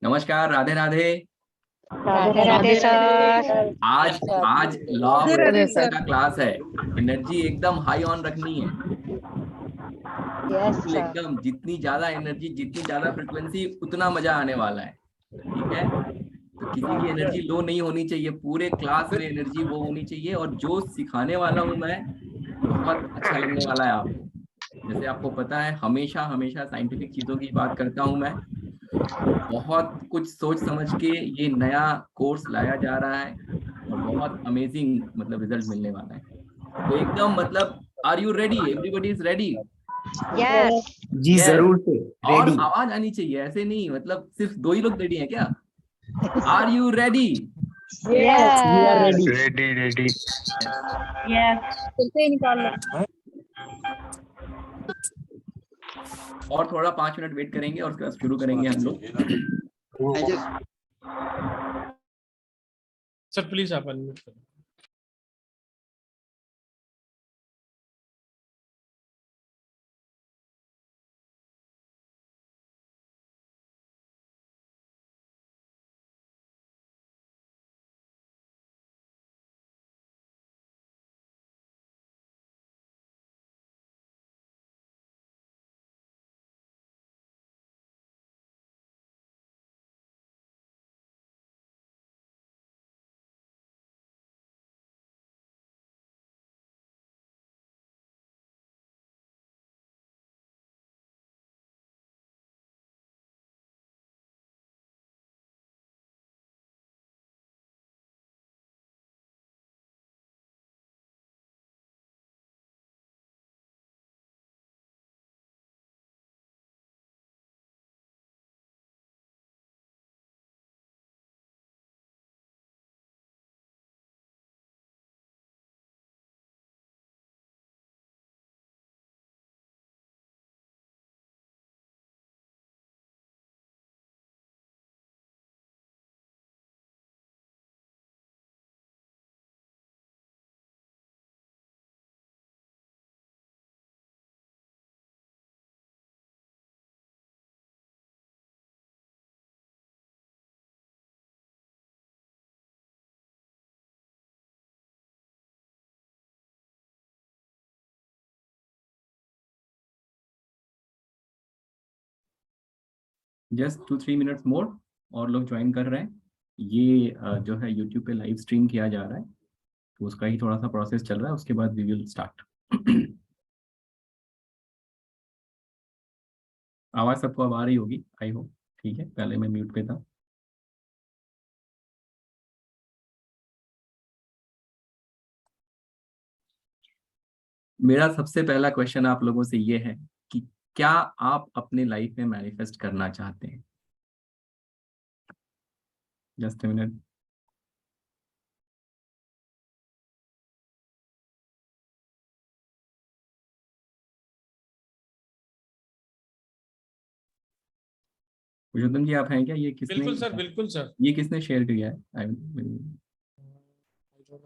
नमस्कार, राधे राधे। राधे राधे सर। आज आज law of Radhe Radhe attraction sir. का क्लास है। एनर्जी एकदम हाई ऑन रखनी है। यस बिल्कुल सर। एकदम, जितनी ज्यादा एनर्जी, जितनी ज्यादा फ्रिक्वेंसी, उतना मजा आने वाला है। ठीक है, तो किसी की एनर्जी लो नहीं होनी चाहिए, पूरे क्लास में एनर्जी वो होनी चाहिए। और जो सिखाने वाला हूँ मैं, बहुत अच्छा लगने वाला है आपको। जैसे आपको पता है, हमेशा हमेशा साइंटिफिक चीजों की बात करता हूँ मैं। तो बहुत कुछ सोच समझ के ये नया कोर्स लाया जा रहा है और बहुत अमेजिंग मतलब रिजल्ट मिलने वाला है। तो एकदम मतलब, are you ready? Everybody is ready? Yes. जी यस। जरूर से और रेडी। आवाज आनी चाहिए, ऐसे नहीं मतलब सिर्फ दो ही लोग रेडी हैं क्या? Are you ready? We are yes. Ready. Ready ready. चलते ही निकाल लो। और थोड़ा 5 मिनट वेट करेंगे और उसके बाद शुरू करेंगे हम लोग। सर प्लीज आप अनम्यूट करें। जस्ट 2-3 मिनट्स मोर, और लोग ज्वाइन कर रहे हैं। ये जो है यूट्यूब पे लाइव स्ट्रीम किया जा रहा है, तो उसका ही थोड़ा सा प्रोसेस चल रहा है। उसके बाद वी विल स्टार्ट। आवाज सबको अब आ रही होगी, आई होप। ठीक है, पहले मैं म्यूट पे था। मेरा सबसे पहला क्वेश्चन आप लोगों से ये है कि क्या आप अपने लाइफ में मैनिफेस्ट करना चाहते हैं? Just a minute. पुरुषोत्तम जी, आप हैं क्या? ये किसने, बिल्कुल सर, बिल्कुल सर। ये किसने शेयर किया है?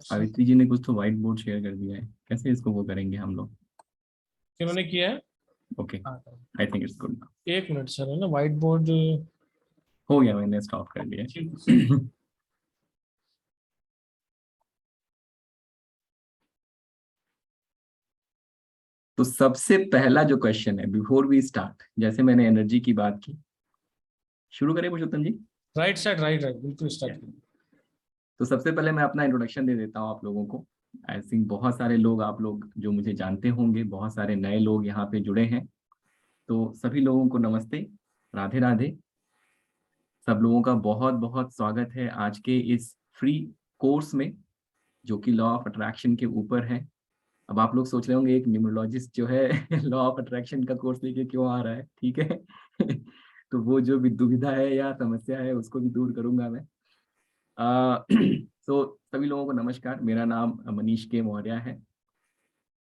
सावित्री जी ने कुछ तो व्हाइट बोर्ड शेयर कर दिया है, कैसे इसको वो करेंगे हम लोग? किन्होंने किया है? Okay, I think it's good. एक मिनट सर, है ना व्हाइट बोर्ड। हो गया, मैंने स्टॉप कर दिया। तो सबसे पहला जो क्वेश्चन है, बिफोर वी स्टार्ट, जैसे मैंने एनर्जी की बात की, शुरू करें पुरुषोत्तम जी? राइट साइड, राइट राइट, बिल्कुल स्टार्ट करें। तो सबसे पहले मैं अपना इंट्रोडक्शन दे देता हूँ आप लोगों को। आई थिंक बहुत सारे लोग, आप लोग जो मुझे जानते होंगे, बहुत सारे नए लोग यहाँ पे जुड़े हैं। तो सभी लोगों को नमस्ते, राधे राधे। सब लोगों का बहुत बहुत स्वागत है आज के इस फ्री कोर्स में, जो कि लॉ ऑफ अट्रैक्शन के ऊपर है। अब आप लोग सोच रहे होंगे, एक न्यूमरोलॉजिस्ट जो है लॉ ऑफ अट्रैक्शन का कोर्स लेके क्यों आ रहा है? ठीक है। तो वो जो भी दुविधा है या समस्या है, उसको भी दूर करूंगा मैं। तो सभी लोगों को नमस्कार। मेरा नाम मनीष के मौर्य है।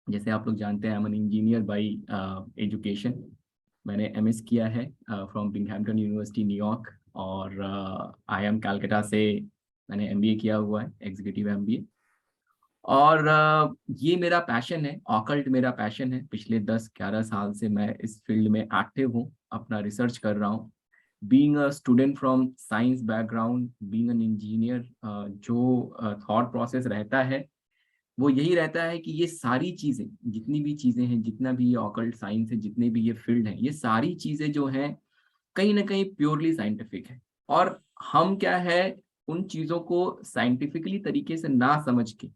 जैसे आप लोग जानते हैं, I am an engineer by education. मैंने एमएस किया है फ्रॉम बिंगहैम्पटन यूनिवर्सिटी, न्यूयॉर्क। और आई एम कलकत्ता से मैंने एमबीए किया हुआ है, एग्जीक्यूटिव एमबीए। और ये मेरा पैशन है, ऑकल्ट मेरा पैशन है। पिछले 10-11 साल से मैं इस फील्ड में एक्टिव हूँ, अपना रिसर्च कर रहा हूँ। Being a student from science background, being an engineer, जो थॉट प्रोसेस रहता है वो यही रहता है कि ये सारी चीजें, जितनी भी चीजें हैं, जितना भी ये ऑकल्ट साइंस है, जितने भी ये फील्ड हैं, ये सारी चीजें जो हैं कहीं ना कहीं प्योरली साइंटिफिक है। और हम क्या है, उन चीजों को साइंटिफिकली तरीके से ना समझ के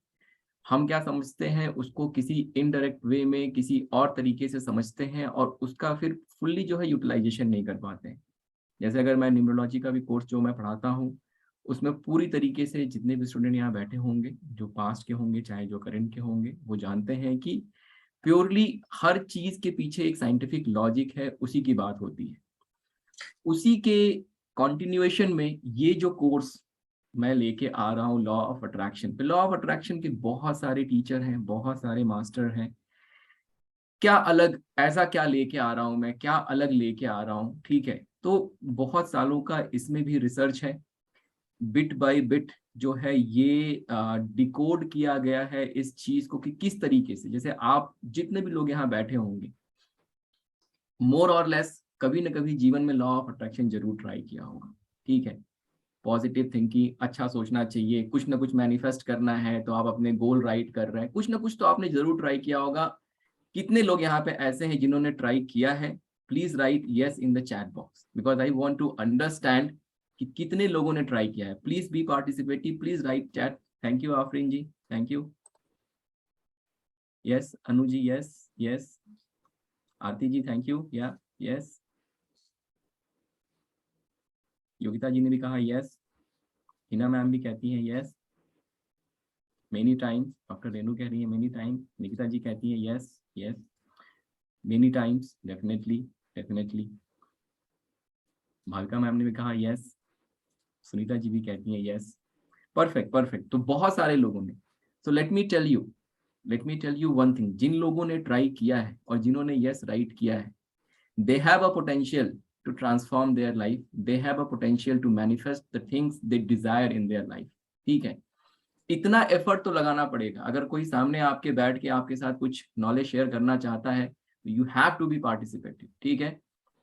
हम क्या समझते हैं, उसको किसी इनडायरेक्ट वे में किसी और तरीके से समझते हैं और उसका फिर फुल्ली जो है यूटिलाइजेशन नहीं कर पाते हैं। जैसे अगर मैं न्यूमरोलॉजी का भी कोर्स जो मैं पढ़ाता हूँ, उसमें पूरी तरीके से जितने भी स्टूडेंट यहाँ बैठे होंगे, जो पास्ट के होंगे चाहे जो करंट के होंगे, वो जानते हैं कि प्योरली हर चीज के पीछे एक साइंटिफिक लॉजिक है, उसी की बात होती है। उसी के कॉन्टिन्यूएशन में ये जो कोर्स मैं लेके आ रहा हूँ लॉ ऑफ अट्रैक्शन पे, लॉ ऑफ अट्रैक्शन के बहुत सारे टीचर हैं, बहुत सारे मास्टर हैं। क्या अलग ऐसा क्या लेके आ रहा हूँ मैं, क्या अलग लेके आ रहा हूँ, ठीक है। तो बहुत सालों का इसमें भी रिसर्च है, बिट बाय बिट जो है ये डिकोड किया गया है इस चीज को कि किस तरीके से, जैसे आप जितने भी लोग यहाँ बैठे होंगे मोर और लेस कभी ना कभी जीवन में लॉ ऑफ अट्रैक्शन जरूर ट्राई किया होगा, ठीक है। पॉजिटिव थिंकिंग, अच्छा सोचना चाहिए, कुछ ना कुछ मैनिफेस्ट करना है तो आप अपने गोल राइट कर रहे हैं, कुछ ना कुछ तो आपने जरूर ट्राई किया होगा। कितने लोग यहाँ पे ऐसे हैं जिन्होंने ट्राई किया है? Please write yes in the chat box, because I want to understand कि कितने लोगों ने ट्राई किया है। Please be participative, please write chat. Thank you Afreen ji, thank you. Yes Anu ji, yes yes. Aarti ji thank you, या यस। योगिता जी ने भी कहा यस। हिना मैम भी कहती हैं yes many times. Doctor Renu कह रही है मेनी टाइम्स। निकिता जी कहती है yes yes many times, definitely definitely. Bhavika ma'am ने भी कहा यस। सुनीता जी भी कहती हैं यस। Perfect perfect. तो बहुत सारे लोगों ने, so let me tell you one thing, जिन लोगों ने ट्राई किया है और जिन्होंने यस राइट किया है, they have a potential to transform their life, they have a potential to manifest the things they desire in their life, ठीक है। इतना एफर्ट तो लगाना पड़ेगा। अगर कोई सामने आपके बैठ के आपके साथ कुछ नॉलेज शेयर करना चाहता है, you have to be participative, ठीक है।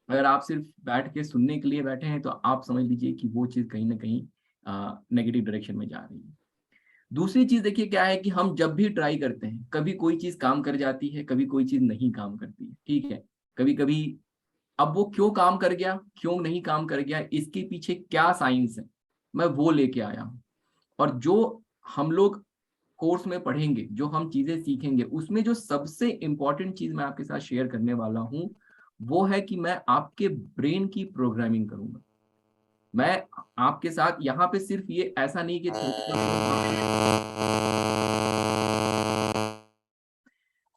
अगर आप सिर्फ बैठ के सुनने के लिए बैठे हैं तो आप समझ लीजिए कि वो चीज कहीं ना कहीं नेगेटिव डायरेक्शन में जा रही है। दूसरी चीज देखिए क्या है कि हम जब भी ट्राई करते हैं, कभी कोई चीज काम कर जाती है, कभी कोई चीज नहीं काम करती है, ठीक है। कभी कभी, अब वो क्यों काम कर गया, क्यों नहीं काम कर गया, इसके पीछे क्या साइंस है, मैं वो लेके आया हूँ। और जो हम लोग कोर्स में पढ़ेंगे, जो हम चीजें सीखेंगे, उसमें जो सबसे इंपॉर्टेंट चीज मैं आपके साथ शेयर करने वाला हूँ वो है कि मैं आपके ब्रेन की प्रोग्रामिंग करूंगा। मैं आपके साथ यहाँ पे सिर्फ ये ऐसा नहीं कि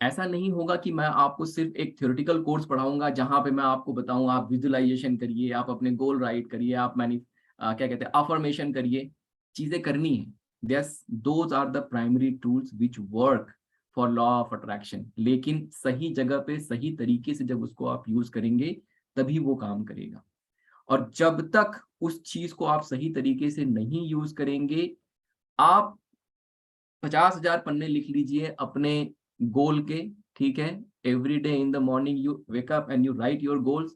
ऐसा नहीं होगा कि मैं आपको सिर्फ एक थ्योरेटिकल कोर्स पढ़ाऊंगा जहां पे मैं आपको बताऊं आप विजुअलाइजेशन करिए, आप अपने गोल राइट करिए, आप क्या कहते हैं अफर्मेशन करिए। चीजें करनी है, yes those are the primary tools which work for law of attraction, लेकिन सही जगह पे सही तरीके से जब उसको आप यूज करेंगे तभी वो काम करेगा। और जब तक उस चीज को आप सही तरीके से नहीं यूज करेंगे, आप 50,000 पन्ने लिख लीजिए अपने गोल के, ठीक है। Every day in the morning you wake up and you write your goals,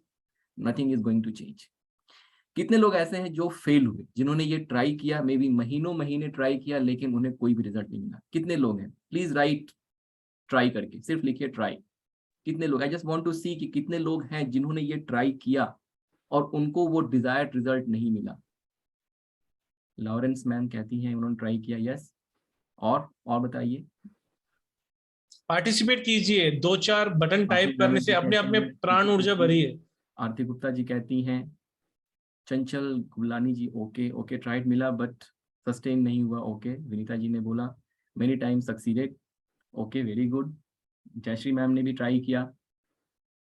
nothing is going to change. कितने लोग ऐसे हैं जो फेल हुए, जिन्होंने ये ट्राई किया, मे बी महीनों महीने ट्राई किया, लेकिन उन्हें कोई भी रिजल्ट नहीं मिला? कितने लोग हैं? प्लीज राइट, ट्राई करके सिर्फ लिखिए ट्राई। कितने लोग, आई जस्ट वांट टू सी कि कितने लोग हैं जिन्होंने ये ट्राई किया और उनको वो डिजायर्ड रिजल्ट नहीं मिला। लॉरेंस मैम कहती हैं उन्होंने ट्राई किया, यस। और बताइए। पार्टिसिपेट कीजिए, 2-4 बटन टाइप करने से अपने आप में प्राण ऊर्जा भरी है। आरती गुप्ता जी कहती हैं, Chanchal Gulani ji okay okay tried मिला बट सस्टेन नहीं हुआ, ओके। विनीता जी ने बोला many time succeeded, okay very good. Jayshree ma'am ने भी ट्राई किया,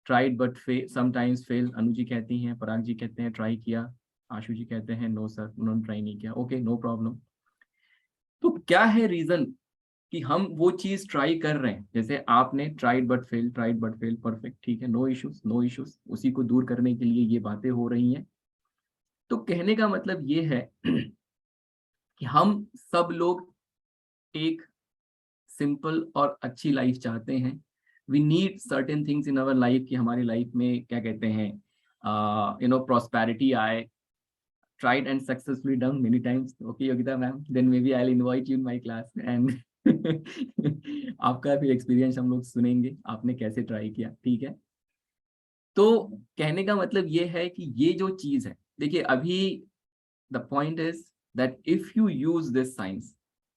tried but sometimes fail. Anu ji कहती हैं, पराग जी कहते हैं ट्राई किया। आशु जी कहते हैं नो सर उन्होंने ट्राई नहीं किया, ओके नो प्रॉब्लम। तो क्या है रीजन कि हम वो चीज ट्राई कर रहे हैं? जैसे आपने tried but fail, tried but fail, perfect, ठीक है, नो इश्यूज नो इश्यूज। उसी को दूर करने के लिए ये बातें हो रही हैं। तो कहने का मतलब ये है कि हम सब लोग एक सिंपल और अच्छी लाइफ चाहते हैं। We need certain things in our life, कि हमारी लाइफ में क्या कहते हैं prosperity आए. Tried and successfully done many times. Okay, Yogita ma'am, then maybe I'll invite you in my class and आपका भी एक्सपीरियंस हम लोग सुनेंगे, आपने कैसे ट्राई किया. ठीक है. तो कहने का मतलब ये है कि ये जो चीज है, देखिए अभी the point is that if you use this science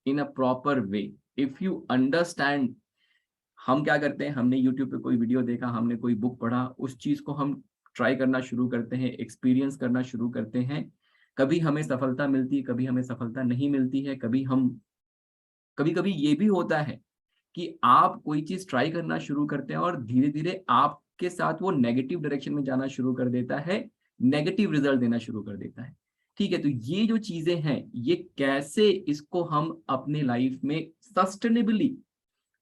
in a proper way, if you understand, हम क्या करते हैं, हमने YouTube पे कोई वीडियो देखा, हमने कोई बुक पढ़ा, उस चीज को हम ट्राई करना शुरू करते हैं, एक्सपीरियंस करना शुरू करते हैं. कभी हमें सफलता मिलती है, कभी हमें सफलता नहीं मिलती है. कभी कभी ये भी होता है कि आप कोई चीज ट्राई करना शुरू करते हैं और धीरे धीरे आपके साथ वो नेगेटिव डायरेक्शन में जाना शुरू कर देता है, नेगेटिव रिजल्ट देना शुरू कर देता है. ठीक है. तो ये जो चीजें हैं, ये कैसे इसको हम अपने लाइफ में सस्टेनेबली,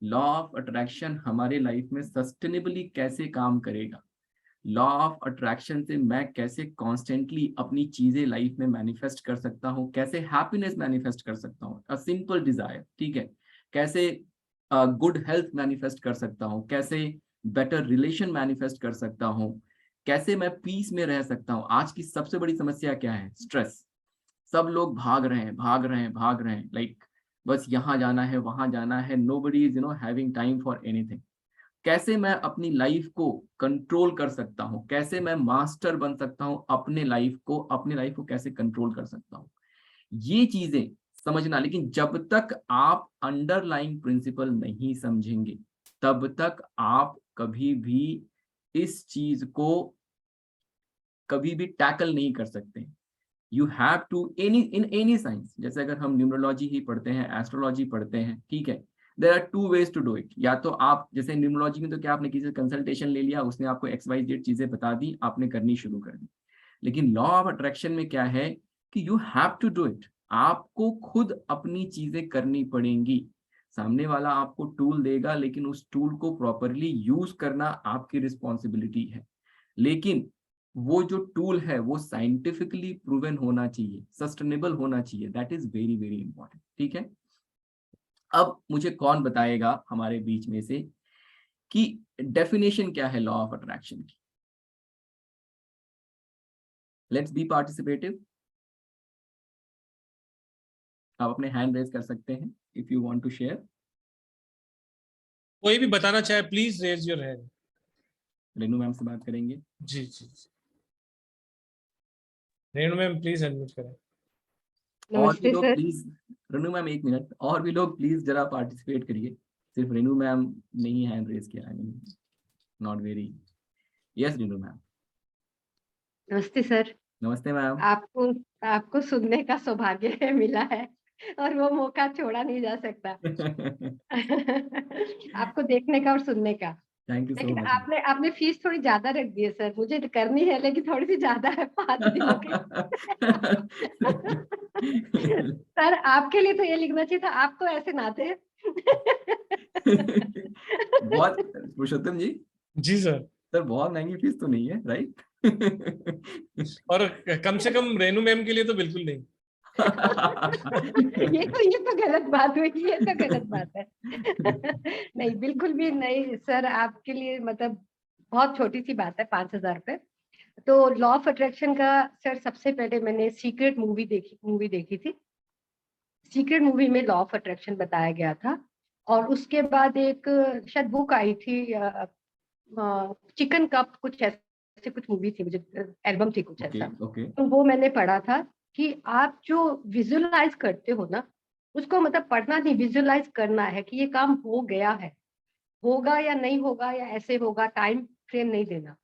लॉ ऑफ अट्रैक्शन हमारे लाइफ में सस्टेनेबली कैसे काम करेगा, लॉ ऑफ अट्रैक्शन से मैं कैसे कॉन्स्टेंटली अपनी चीजें लाइफ में मैनिफेस्ट कर सकता हूँ, कैसे हैप्पीनेस मैनिफेस्ट कर सकता हूँ, अ सिंपल डिजायर. ठीक है. कैसे गुड हेल्थ मैनिफेस्ट कर सकता हूँ, कैसे बेटर रिलेशन मैनिफेस्ट कर सकता हूँ, कैसे मैं पीस में रह सकता हूँ. आज की सबसे बड़ी समस्या क्या है? स्ट्रेस. सब लोग भाग रहे हैं, लाइक बस यहाँ जाना है, वहां जाना है. Nobody is having time for anything. कैसे मैं अपनी लाइफ को कंट्रोल कर सकता हूँ, कैसे मैं मास्टर बन सकता हूँ अपने लाइफ को कैसे कंट्रोल कर सकता हूँ, ये चीजें समझना. लेकिन जब तक आप अंडरलाइंग प्रिंसिपल नहीं समझेंगे, तब तक आप कभी भी इस चीज को कभी भी टैकल नहीं कर सकते. You have to in any science, जैसे अगर हम न्यूमरोलॉजी ही पढ़ते हैं, एस्ट्रोलॉजी पढ़ते हैं, ठीक है, there are two ways to do it. या तो आप जैसे न्यूमरोलॉजी में तो क्या, आपने किसी से कंसल्टेशन ले लिया, उसने आपको XYZ चीजें बता दी, आपने करनी शुरू कर दी. लेकिन लॉ ऑफ अट्रैक्शन में क्या है कि you have to do it. आपको खुद अपनी चीजें करनी पड़ेंगी. सामने वाला आपको टूल देगा, लेकिन उस टूल को प्रॉपरली यूज करना आपकी रिस्पॉन्सिबिलिटी है. लेकिन वो जो टूल है वो साइंटिफिकली प्रूवन होना चाहिए, सस्टेनेबल होना चाहिए. That is very very important. ठीक है. अब मुझे कौन बताएगा हमारे बीच में से कि डेफिनेशन क्या है लॉ ऑफ अट्रैक्शन की? Let's be participative. आप अपने हैंड रेज कर सकते हैं if you want to share. कोई भी बताना चाहे please raise your hand. Renu ma'am से बात करेंगे. जी जी जी. रेणु मैम प्लीज अनम्यूट करें. और भी नमस्ते लोग सर. प्लीज, रेनू मैम एक मिनट, और भी लोग प्लीज जरा पार्टिसिपेट करिए. सिर्फ रेनू मैम नहीं हैंड रेज किया है. Not very. Yes Renu ma'am. नमस्ते सर. नमस्ते मैम. आपको आपको सुनने का सौभाग्य मिला है और वो मौका छोड़ा नहीं जा सकता. आपको देखने का और सुनने का. थैंक यू सो लेकिन मच. आपने आपने फीस थोड़ी ज्यादा रख दी है सर. मुझे तो करनी है लेकिन थोड़ी सी ज्यादा है 5 दिनों की. सर आपके लिए तो ये लिखना चाहिए था, आप तो ऐसे ना थे. बहुत, पुरुषोत्तम जी. जी सर. सर बहुत महंगी फीस तो नहीं है, राइट? और कम से कम रेणु मैम के लिए तो बिल्कुल नहीं. ये तो गलत बात हुई. ये तो गलत बात है. नहीं, बिल्कुल भी नहीं सर. आपके लिए मतलब बहुत छोटी सी बात है 5,000 रुपए. तो लॉ ऑफ अट्रैक्शन का सर सबसे पहले मैंने सीक्रेट मूवी देखी थी. सीक्रेट मूवी में लॉ ऑफ अट्रैक्शन बताया गया था. और उसके बाद एक शायद बुक आई थी, चिकन कप, कुछ ऐसे कुछ मूवी थी, मुझे एल्बम थी कुछ ऐसा. ओके. तो वो मैंने पढ़ा था कि आप जो विजुअलाइज करते हो ना, उसको मतलब पढ़ना नहीं, विजुअलाइज करना है कि ये काम हो गया है. होगा या नहीं होगा या ऐसे होगा, टाइम फ्रेम नहीं देना.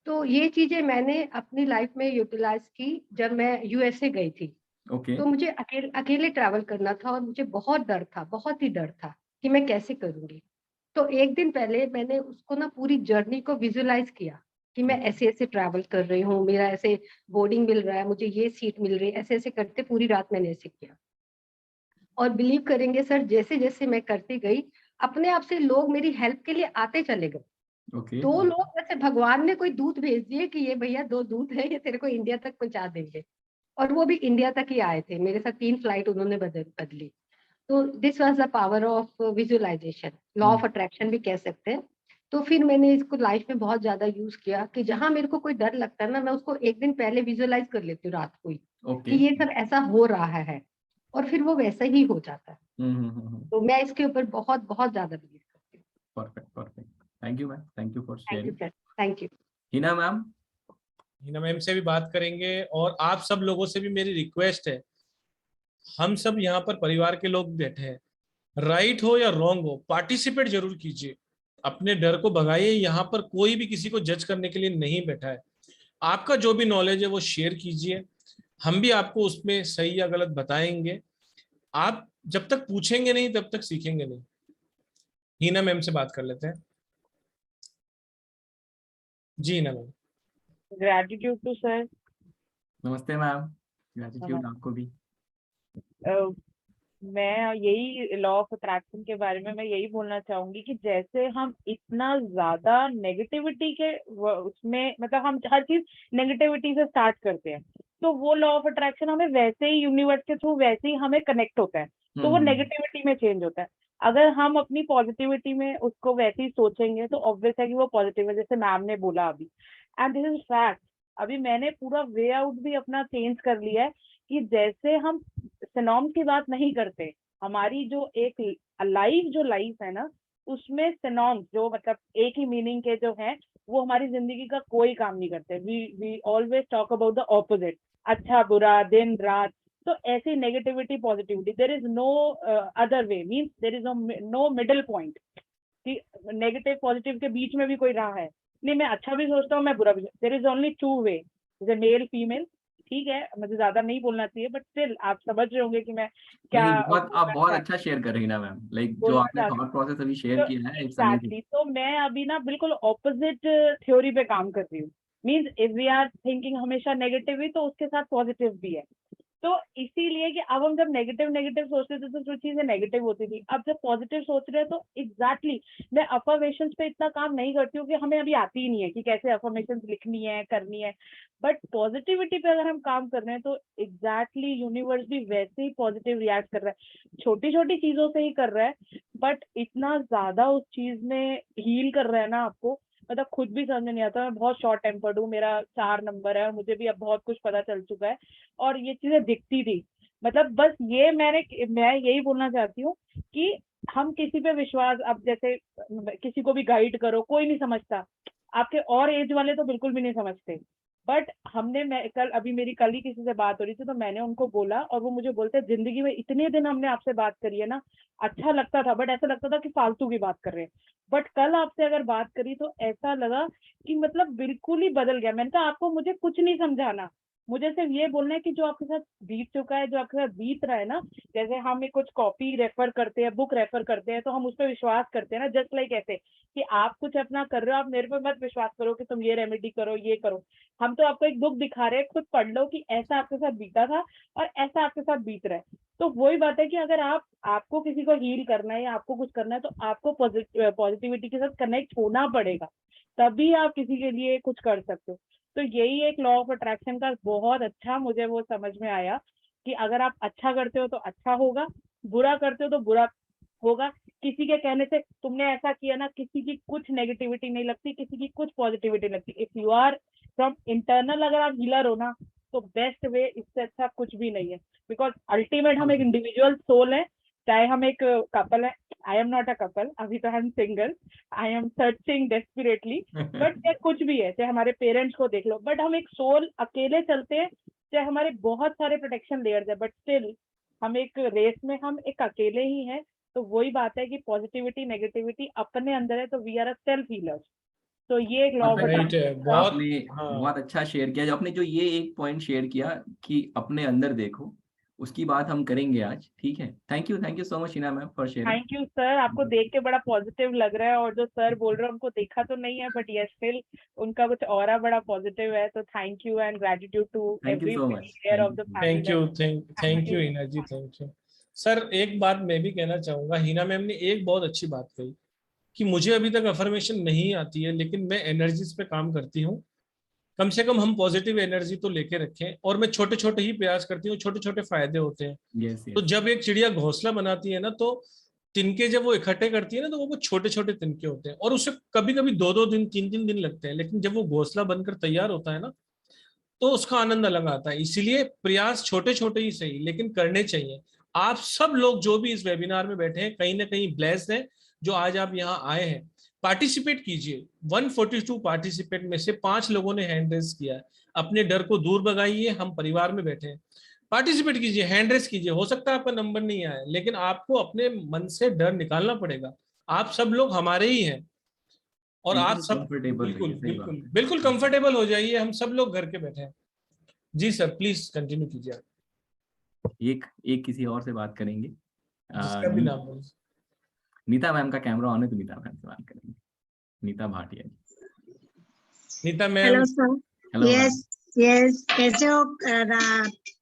तो ये चीजें मैंने अपनी लाइफ में यूटिलाइज की जब मैं USA गई थी. ओके. तो मुझे अकेले ट्रैवल करना था और मुझे बहुत डर था, बहुत ही डर था कि मैं कैसे करूंगी. तो एक दिन पहले मैंने उसको ना पूरी जर्नी को विजुअलाइज किया कि मैं ऐसे ऐसे ट्रैवल कर रही हूँ, मेरा ऐसे बोर्डिंग मिल रहा है, मुझे ये सीट मिल रही है, ऐसे ऐसे करते पूरी रात मैंने ऐसे किया. और बिलीव करेंगे सर, जैसे जैसे मैं करती गई, अपने आप से लोग मेरी हेल्प के लिए आते चले गए. ओके. 2 लोग जैसे भगवान ने कोई दूत भेज दिए कि ये भैया 2 दूत है, ये तेरे को इंडिया तक पहुंचा देंगे. और वो भी इंडिया तक ही आए थे. मेरे साथ 3 फ्लाइट उन्होंने बदली. तो this was the power of visualization. Law of attraction भी कह सकते हैं. तो फिर मैंने इसको लाइफ में बहुत ज्यादा यूज किया कि जहां मेरे को कोई डर लगता है ना, मैं उसको एक दिन पहले विजुअलाइज कर लेती हूँ रात को ही ओके। कि ये सब ऐसा हो रहा है, और फिर वो वैसा ही हो जाता है। तो मैं इसके ऊपर बहुत बहुत ज्यादा बिलीव करती हूँ। Perfect perfect. Thank you ma'am, thank you for thank you sharing. Sir, thank you. Hina ma'am. Hina ma'am से भी बात करेंगे, और आप सब लोगों से भी मेरी रिक्वेस्ट है, हम सब यहाँ पर परिवार के लोग बैठे हैं, राइट हो या रॉन्ग हो, पार्टिसिपेट जरूर कीजिए, अपने डर को भगाइए। यहाँ पर कोई भी किसी को जज करने के लिए नहीं बैठा है। आपका जो भी नॉलेज है वो शेयर कीजिए, हम भी आपको उसमें सही या गलत बताएंगे। आप जब तक पूछेंगे नहीं तब तक सीखेंगे नहीं। हीना मैम से बात कर लेते हैं। जी Hina ma'am. Gratitude to sir. नमस्ते मैम, ग्रेटिट्यूड आपको भी। मैं यही लॉ ऑफ अट्रैक्शन के बारे में मैं यही बोलना चाहूंगी कि जैसे हम इतना ज्यादा नेगेटिविटी के उसमें, मतलब हम हर चीज नेगेटिविटी से स्टार्ट करते हैं, तो वो लॉ ऑफ अट्रैक्शन हमें वैसे ही यूनिवर्स के थ्रू वैसे ही हमें कनेक्ट होता है, तो वो नेगेटिविटी में चेंज होता है। अगर हम अपनी पॉजिटिविटी में उसको वैसे ही सोचेंगे तो ऑब्वियस है कि वो पॉजिटिव है, जैसे मैम ने बोला अभी, एंड दिस इज फैक्ट। अभी मैंने पूरा वे आउट भी अपना चेंज कर लिया है कि जैसे हम सिनोम्स की बात नहीं करते, हमारी जो एक लाइफ है ना, उसमें सिनोम्स जो मतलब एक ही मीनिंग के जो है, वो हमारी जिंदगी का कोई काम नहीं करते। We always talk about the opposite, अच्छा बुरा, दिन रात। तो ऐसी negativity positivity, there is no other way, means there is no middle point कि नेगेटिव पॉजिटिव के बीच में भी कोई राह है नहीं। मैं अच्छा भी सोचता हूँ, मैं बुरा भी। There is only two way, male female. ठीक है, मुझे ज्यादा नहीं बोलना चाहिए, बट स्टिल आप समझ रहे होंगे कि मैं क्या नहीं, आप बहुत अच्छा शेयर कर रही हैं ना मैम, लाइक जो बोलना आपने चाहती थॉट प्रोसेस अभी शेयर हूँ। किया है, इट्स अमेजिंग। एग्जैक्टली, तो मैं अभी ना बिल्कुल ऑपोजिट थ्योरी पे काम कर रही हूँ। Means if we are thinking हमेशा नेगेटिव ही, तो उसके साथ पॉजिटिव भी है। तो इसीलिए कि अब हम जब नेगेटिव नेगेटिव सोचते थे तो जो चीजें नेगेटिव होती थी, अब जब पॉजिटिव सोच रहे हैं तो एग्जैक्टली मैं अफर्मेशंस पे इतना काम नहीं करती हूँ कि हमें अभी आती ही नहीं है कि कैसे अफर्मेशंस लिखनी है, करनी है। बट पॉजिटिविटी पे अगर हम काम कर रहे हैं तो एग्जैक्टली यूनिवर्स भी वैसे ही पॉजिटिव रिएक्ट कर रहा है। छोटी छोटी चीजों से ही कर रहा है, बट इतना ज्यादा उस चीज में हील कर रहा है ना आपको, मतलब खुद भी समझ नहीं आता। मैं बहुत शॉर्ट टेम्पर्ड हूँ, मेरा 4 नंबर है, और मुझे भी अब बहुत कुछ पता चल चुका है, और ये चीजें दिखती थी। मतलब बस ये मैं यही बोलना चाहती हूँ कि हम किसी पे विश्वास, अब जैसे किसी को भी गाइड करो, कोई नहीं समझता, आपके और एज वाले तो बिल्कुल भी नहीं समझते। बट मेरी कल ही किसी से बात हो रही थी, तो मैंने उनको बोला, और वो मुझे बोलते जिंदगी में इतने दिन हमने आपसे बात करी है ना, अच्छा लगता था, बट ऐसा लगता था कि फालतू की बात कर रहे हैं, बट कल आपसे अगर बात करी तो ऐसा लगा कि मतलब बिल्कुल ही बदल गया। मैंने कहा आपको मुझे कुछ नहीं समझाना, मुझे सिर्फ ये बोलना है कि जो आपके साथ बीत चुका है, जो आपके साथ बीत रहा है ना, जैसे हम एक कुछ कॉपी रेफर करते हैं, बुक रेफर करते हैं, तो हम उस पर विश्वास करते हैं ना, जस्ट लाइक ऐसे कि आप कुछ अपना कर रहे हो, आप मेरे पे मत विश्वास करो कि तुम ये रेमेडी करो, ये करो। हम तो आपको एक बुक दिखा रहे हैं, खुद पढ़ लो कि ऐसा आपके साथ बीता था और ऐसा आपके साथ बीत रहा है। तो वही बात है कि अगर आपको किसी को हील करना है या आपको कुछ करना है, तो आपको पॉजिटिविटी के साथ कनेक्ट होना पड़ेगा, तभी आप किसी के लिए कुछ कर सकते हो। तो यही एक लॉ ऑफ अट्रैक्शन का बहुत अच्छा मुझे वो समझ में आया कि अगर आप अच्छा करते हो तो अच्छा होगा, बुरा करते हो तो बुरा होगा। किसी के कहने से तुमने ऐसा किया ना, किसी की कुछ नेगेटिविटी नहीं लगती, किसी की कुछ पॉजिटिविटी लगती। If you are from internal, अगर आप हीलर हो ना, तो बेस्ट वे इससे अच्छा कुछ भी नहीं है। बिकॉज अल्टीमेट हम एक इंडिविजुअल सोल है, चाहे हम एक कपल है। I am not a couple, अभी तो I am single, I am searching desperately. But चाहे कुछ भी है, चाहे हमारे पेरेंट्स को देख लो, बट हम एक सोल अकेले चलते हैं, चाहे हमारे बहुत सारे प्रोटेक्शन लेयर्स है, बट स्टिल हम एक रेस में हम एक अकेले ही हैं। तो वही बात है कि पॉजिटिविटी नेगेटिविटी अपने अंदर है, तो we are a self healer. तो ये एक लॉ ऑफ राइट है, बहुत आपने हाँ बहुत अच्छा शेयर किया। जो आपने जो ये एक पॉइंट शेयर किया कि अपने अंदर देखो, उसकी बात हम करेंगे आज, ठीक है। Thank you so much Hina ma'am for sharing. Thank you sir, आपको देख के बड़ा पॉजिटिव लग रहा है, और जो सर बोल रहे हैं उनको देखा तो नहीं है, बट यस स्टिल उनका कुछ ऑरा बड़ा पॉजिटिव है। तो thank you and gratitude to thank you every so much, layer of the family thank you, member. Thank you Hina ji, thank you. Sir एक बात मैं भी कहना चाहूंगा, हिना मैम ने एक बहुत अच्छी बात कही कि मुझे अभी तक अफर्मेशन नहीं आती है, लेकिन मैं एनर्जीज पे काम करती हूँ। कम से कम हम पॉजिटिव एनर्जी तो लेके रखें, और मैं छोटे छोटे ही प्रयास करती हूँ, छोटे छोटे फायदे होते हैं। यस तो यस। जब एक चिड़िया घोंसला बनाती है ना, तो तिनके जब वो इकट्ठे करती है ना, तो वो छोटे छोटे तिनके होते हैं और उसे कभी कभी 2-2 दिन 3-3 दिन लगते हैं, लेकिन जब वो घोंसला बनकर तैयार होता है ना, तो उसका आनंद अलग आता है। इसीलिए प्रयास छोटे छोटे ही सही, लेकिन करने चाहिए। आप सब लोग जो भी इस वेबिनार में बैठे हैं, कहीं ना कहीं ब्लेस्ड हैं जो आज आप यहाँ आए हैं। पार्टिसिपेट कीजिए। 142 पार्टिसिपेट में से 5 लोगों ने हैंड रेज किया है। अपने डर को दूर भगाइए, हम परिवार में बैठे हैं। पार्टिसिपेट कीजिए, हैंड रेज कीजिए। हो सकता है आपका नंबर नहीं आए, लेकिन आपको अपने मन से डर निकालना पड़ेगा। आप सब लोग हमारे ही हैं और आप सब कंफर्टेबल बिल्कुल रहिए, सही बात बिल्कुल है। बिल्कुल कंफर्टेबल हो जाइए। हम सब लोग घर के बैठे हैं। जी सर, प्लीज कंटिन्यू कीजिए आप। एक एक किसी और से बात करेंगे। जिसका भी नाम हो। नीता मैम का कैमरा ऑन है, तो नीता मैम से बात करेंगे। Neeta Bhatia ji. Neeta ma'am. Hello sir. Hello ma'am. Yes yes, कैसे हो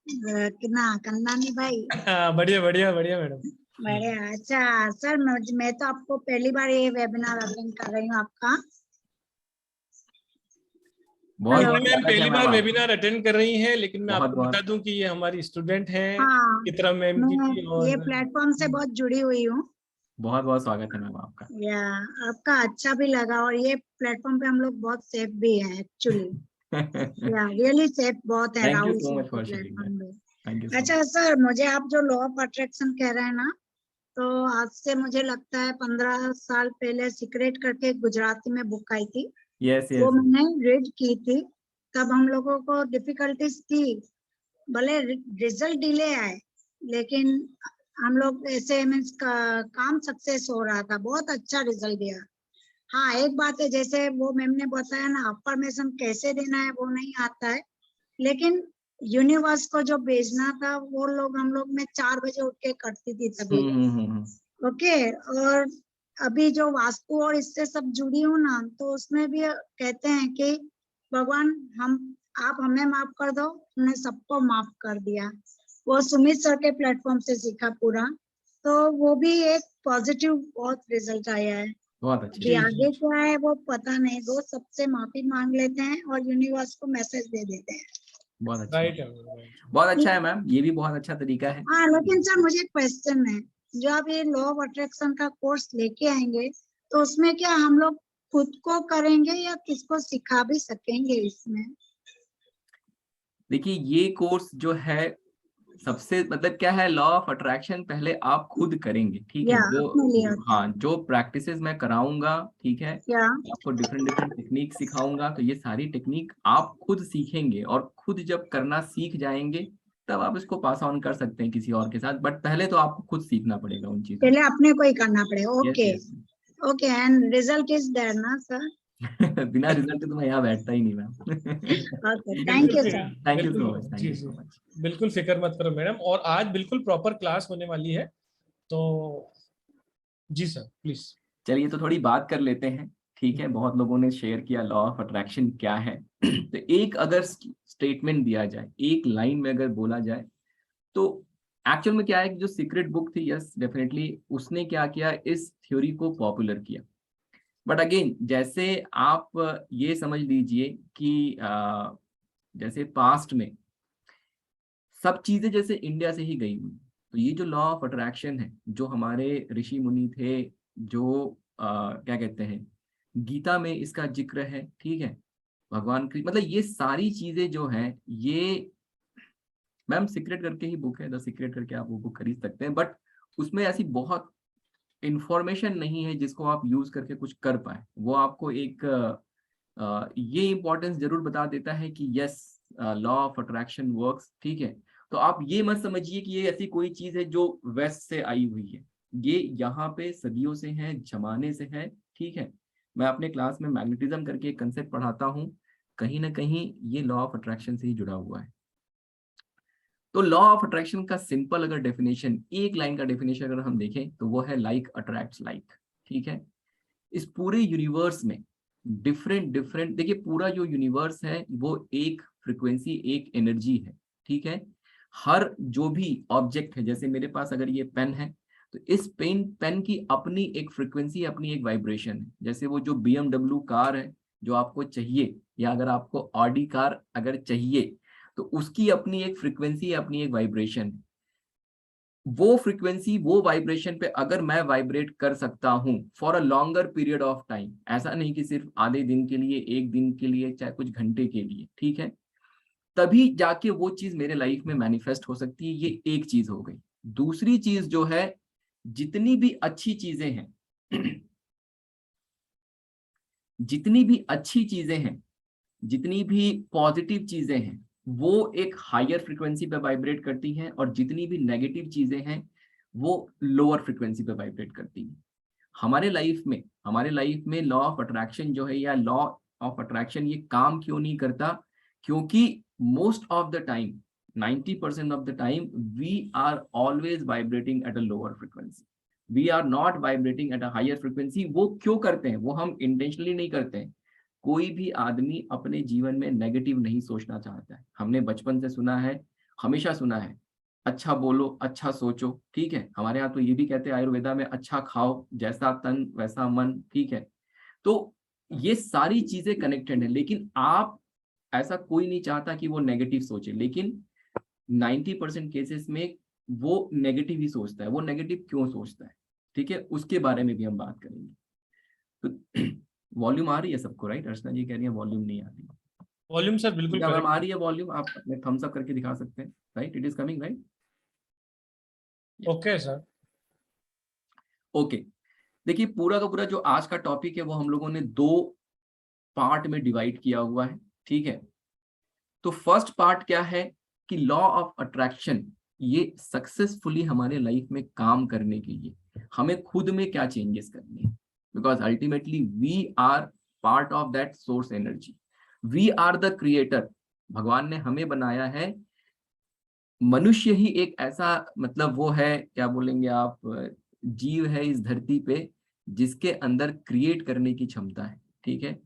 कितना कन्नानी भाई? बढ़िया बढ़िया बढ़िया मैडम। बढ़िया। अच्छा सर, मैं तो आपको पहली बार ये वेबिनार अटेंड कर रही हूँ आपका। बहुत हेलो। बहुत मैम स्वागत है पहली मैम बार आपका। वेबिनार अटेंड कर रही हैं, लेकिन मैं बहुत आपको बता बहुत दूं कि ये हमारी स्टूडेंट हैं हाँ, चित्रा मैम मैं की। और ये प्लेटफॉर्म से बहुत जुड़ी हुई हूँ। बहुत बहुत स्वागत है मैम आपका। या आपका अच्छा भी लगा, और ये प्लेटफॉर्म पे हम लोग बहुत सेफ भी है एक्चुअली। या रियली सेफ बहुत है thank you Rahul so sir much के फॉर शेयरिंग दैट। प्लेटफॉर्म में। थैंक यू सो अच्छा सर, मुझे आप जो लॉ ऑफ अट्रैक्शन कह रहे हैं ना, तो आज से मुझे लगता है 15 साल पहले सीक्रेट करके एक गुजराती में बुक आई थी, यस वो यस। मैंने रीड की थी। तब हम लोगों को डिफिकल्टीज थी, भले रिजल्ट डिले आए, लेकिन हम लोग ऐसे मीन्स काम सक्सेस हो रहा था, बहुत अच्छा रिजल्ट दिया। हाँ, एक बात है, जैसे वो मैम ने बताया ना, अफर्मेशन कैसे देना है वो नहीं आता है, लेकिन यूनिवर्स को जो भेजना था वो लोग हम लोग में 4 बजे उठ के करती थी तभी। ओके। और अभी जो वास्तु और इससे सब जुड़ी हूँ ना, तो उसमें भी कहते हैं कि भगवान आप हमें माफ कर दो, हमने सबको माफ कर दिया। वो सुमित सर के प्लेटफॉर्म से सीखा पूरा, तो वो भी एक पॉजिटिव बहुत रिजल्ट आया है। बहुत अच्छी कि बात। आगे क्या है वो पता नहीं, वो सबसे माफी मांग लेते हैं और यूनिवर्स को मैसेज दे देते हैं। बहुत अच्छा राइट है। है। बहुत अच्छा है मैम, ये भी बहुत अच्छा तरीका है। हाँ, लेकिन सर मुझे क्वेश्चन है, जो आप ये लॉ ऑफ अट्रैक्शन का कोर्स लेके आएंगे, तो उसमें क्या हम लोग खुद को करेंगे या किसको सिखा भी सकेंगे इसमें? देखिए, ये कोर्स जो है सबसे मतलब क्या है, लॉ ऑफ अट्रैक्शन पहले आप खुद करेंगे, ठीक है। या अपने लिए होता है। हाँ, जो प्रैक्टिसेस मैं कराऊंगा, ठीक है, या आपको डिफरेंट डिफरेंट टेक्निक सिखाऊंगा, तो ये सारी टेक्निक आप खुद सीखेंगे, और खुद जब करना सीख जाएंगे तब आप इसको पास ऑन कर सकते हैं किसी और के साथ, बट पहले तो आपको खुद सीखना पड़ेगा उन चीजों पहले अपने को ही करना पड़ेगा। को। Yes okay yes. Okay, and result is there ना सर? बिना रिजल्ट के तो मैं यहाँ बैठता ही नहीं मैम। ओके, थैंक बिल्कुल यू फिर सर। थैंक यू बिल्कुल। सो मच, थैंक जी यू जी, सो मच। बिल्कुल फिक्र मत करो मैडम। और आज बिल्कुल प्रॉपर क्लास होने वाली है, तो जी सर प्लीज। चलिए, तो थोड़ी बात कर लेते हैं, ठीक है। बहुत लोगों ने शेयर किया लॉ ऑफ अट्रैक्शन क्या है। तो एक अगर स्टेटमेंट दिया जाए, एक लाइन में अगर बोला जाए, तो एक्चुअल में क्या है कि जो सीक्रेट बुक थी, यस डेफिनेटली उसने क्या किया, इस थ्योरी को पॉपुलर किया। बट अगेन, जैसे आप ये समझ लीजिए कि जैसे पास्ट में सब चीजें जैसे इंडिया से ही गई हुई, तो ये जो लॉ ऑफ अट्रैक्शन है, जो हमारे ऋषि मुनि थे, जो क्या कहते हैं, गीता में इसका जिक्र है, ठीक है, भगवान की, मतलब ये सारी चीजें जो हैं, ये मैम सीक्रेट करके ही बुक है, द सीक्रेट करके आप वो बुक खरीद सकते हैं, बट उसमें ऐसी बहुत इंफॉर्मेशन नहीं है जिसको आप यूज करके कुछ कर पाए। वो आपको एक ये इंपॉर्टेंस जरूर बता देता है कि yes, law of attraction works, ठीक है। तो आप ये मत समझिए कि ये ऐसी कोई चीज है जो वेस्ट से आई हुई है, ये यहाँ पे सदियों से है, जमाने से है, ठीक है। मैं अपने क्लास में मैग्नेटिज्म करके एक कंसेप्ट पढ़ाता हूँ, कहीं ना कहीं ये लॉ ऑफ अट्रैक्शन से ही जुड़ा हुआ है। तो लॉ ऑफ अट्रैक्शन का सिंपल अगर डेफिनेशन, एक लाइन का डेफिनेशन अगर हम देखें, तो वो है लाइक अट्रैक्ट्स लाइक, ठीक है। इस पूरे यूनिवर्स में डिफरेंट डिफरेंट, देखिए पूरा जो यूनिवर्स है वो एक फ्रीक्वेंसी, एक एनर्जी है, ठीक है। हर जो भी ऑब्जेक्ट है, जैसे मेरे पास अगर ये पेन है, तो इस पेन की अपनी एक फ्रीक्वेंसी, अपनी एक वाइब्रेशन है। जैसे वो जो BMW कार है जो आपको चाहिए, या अगर आपको ऑडी कार अगर चाहिए, तो उसकी अपनी एक फ्रीक्वेंसी, अपनी एक वाइब्रेशन है। वो फ्रीक्वेंसी, वो वाइब्रेशन पे अगर मैं वाइब्रेट कर सकता हूं for a longer period of time, ऐसा नहीं कि सिर्फ आधे दिन के लिए, एक दिन के लिए, चाहे कुछ घंटे के लिए, ठीक है, तभी जाके वो चीज मेरे लाइफ में मैनिफेस्ट हो सकती है। ये एक चीज हो गई। दूसरी चीज जो है, जितनी भी अच्छी चीजें हैं जितनी भी अच्छी चीजें हैं, जितनी भी पॉजिटिव चीजें हैं, वो एक हायर फ्रीक्वेंसी पे वाइब्रेट करती हैं, और जितनी भी नेगेटिव चीजें हैं वो लोअर फ्रीक्वेंसी पे वाइब्रेट करती हैं। हमारे लाइफ में लॉ ऑफ अट्रैक्शन जो है, या लॉ ऑफ अट्रैक्शन, ये काम क्यों नहीं करता? क्योंकि most of the time, 90% of the time, we are always vibrating at a lower frequency, we are not vibrating at a higher frequency. वो क्यों करते हैं? वो हम इंटेंशनली नहीं करते हैं। कोई भी आदमी अपने जीवन में नेगेटिव नहीं सोचना चाहता है। हमने बचपन से सुना है, हमेशा सुना है, अच्छा बोलो, अच्छा सोचो, ठीक है। हमारे यहाँ तो ये भी कहते हैं आयुर्वेदा में, अच्छा खाओ, जैसा तन वैसा मन, ठीक है। तो ये सारी चीजें कनेक्टेड है, लेकिन आप, ऐसा कोई नहीं चाहता कि वो नेगेटिव सोचे, लेकिन 90% केसेस में वो नेगेटिव ही सोचता है। वो नेगेटिव क्यों सोचता है, ठीक है, उसके बारे में भी हम बात करेंगे। तो वॉल्यूम आ रही है सबको, राइट? अर्चना जी कह रही है वॉल्यूम नहीं आ रही। वॉल्यूम सर बिल्कुल क्या मैम करेक्ट। आ रही है वॉल्यूम? आप अपने थम्स अप करके दिखा सकते हैं, right? It is coming, right? Okay sir. Okay, देखिए पूरा का पूरा जो आज का टॉपिक है वो हम लोगों ने 2 पार्ट में डिवाइड किया हुआ है, ठीक है। तो फर्स्ट पार्ट क्या है कि लॉ ऑफ अट्रैक्शन, ये सक्सेसफुली हमारे लाइफ में काम करने के लिए हमें खुद में क्या चेंजेस करने हैं, because ultimately we are part of that source energy, we are the creator. भगवान ने हमें बनाया है। मनुष्य ही एक ऐसा, मतलब वो है, क्या बोलेंगे आप, जीव है इस धरती पे जिसके अंदर क्रिएट करने की क्षमता है, ठीक है।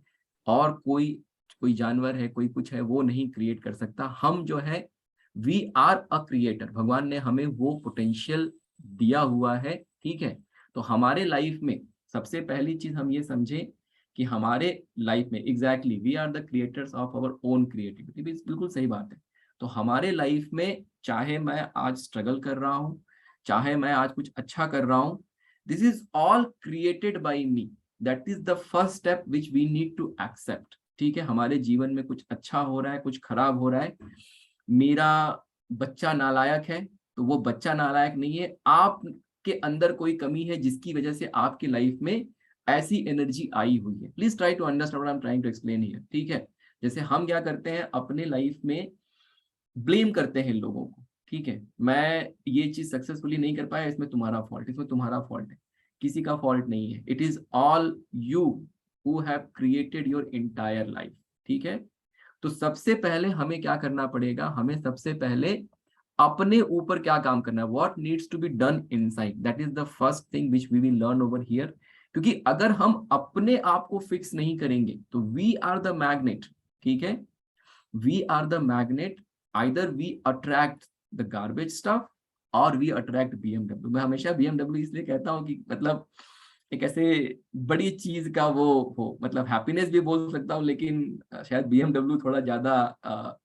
और कोई जानवर है, कोई कुछ है, वो नहीं क्रिएट कर सकता। हम जो है, वी आर अ क्रिएटर। भगवान ने हमें वो पोटेंशियल दिया हुआ है, ठीक है। तो हमारे लाइफ में सबसे पहली चीज हम ये समझें कि हमारे लाइफ में exactly we are the creators of our own creativity. बिल्कुल सही बात है। तो हमारे लाइफ में, चाहे मैं आज स्ट्रगल कर रहा हूँ, चाहे मैं आज कुछ अच्छा कर रहा हूँ, this is all created by me. That is the first step which we need to accept, ठीक है। हमारे जीवन में कुछ अच्छा हो रहा है, कुछ खराब हो रहा है, मेरा बच्चा नालायक है, तो वो बच्चा नालायक नहीं है, आपके अंदर कोई कमी है जिसकी वजह से आपकी लाइफ में ऐसी एनर्जी आई हुई है। Please try to understand what I am trying to explain here, ठीक है। जैसे हम क्या करते हैं अपने लाइफ में, ब्लेम करते हैं लोगों को, ठीक है। मैं ये चीज सक्सेसफुली नहीं कर पाया, इसमें तुम्हारा फॉल्ट, इसमें तुम्हारा फॉल्ट है। किसी का फॉल्ट नहीं है। It is all you who have created your entire life, ठीक है। तो सबसे पहले हमें क्या करना पड़ेगा? हमें सबसे पहले अपने ऊपर क्या काम करना है, what needs to be done inside, that is the first thing which we will learn over here. क्योंकि अगर हम अपने आप को फिक्स नहीं करेंगे तो वी आर द मैग्नेट, ठीक है, we are the magnet, either we attract the garbage stuff और वी अट्रैक्ट BMW। मैं हमेशा BMW इसलिए कहता हूँ कि मतलब एक ऐसे बड़ी चीज का वो हो, मतलब हैप्पीनेस भी बोल सकता हूँ, लेकिन शायद BMW थोड़ा ज्यादा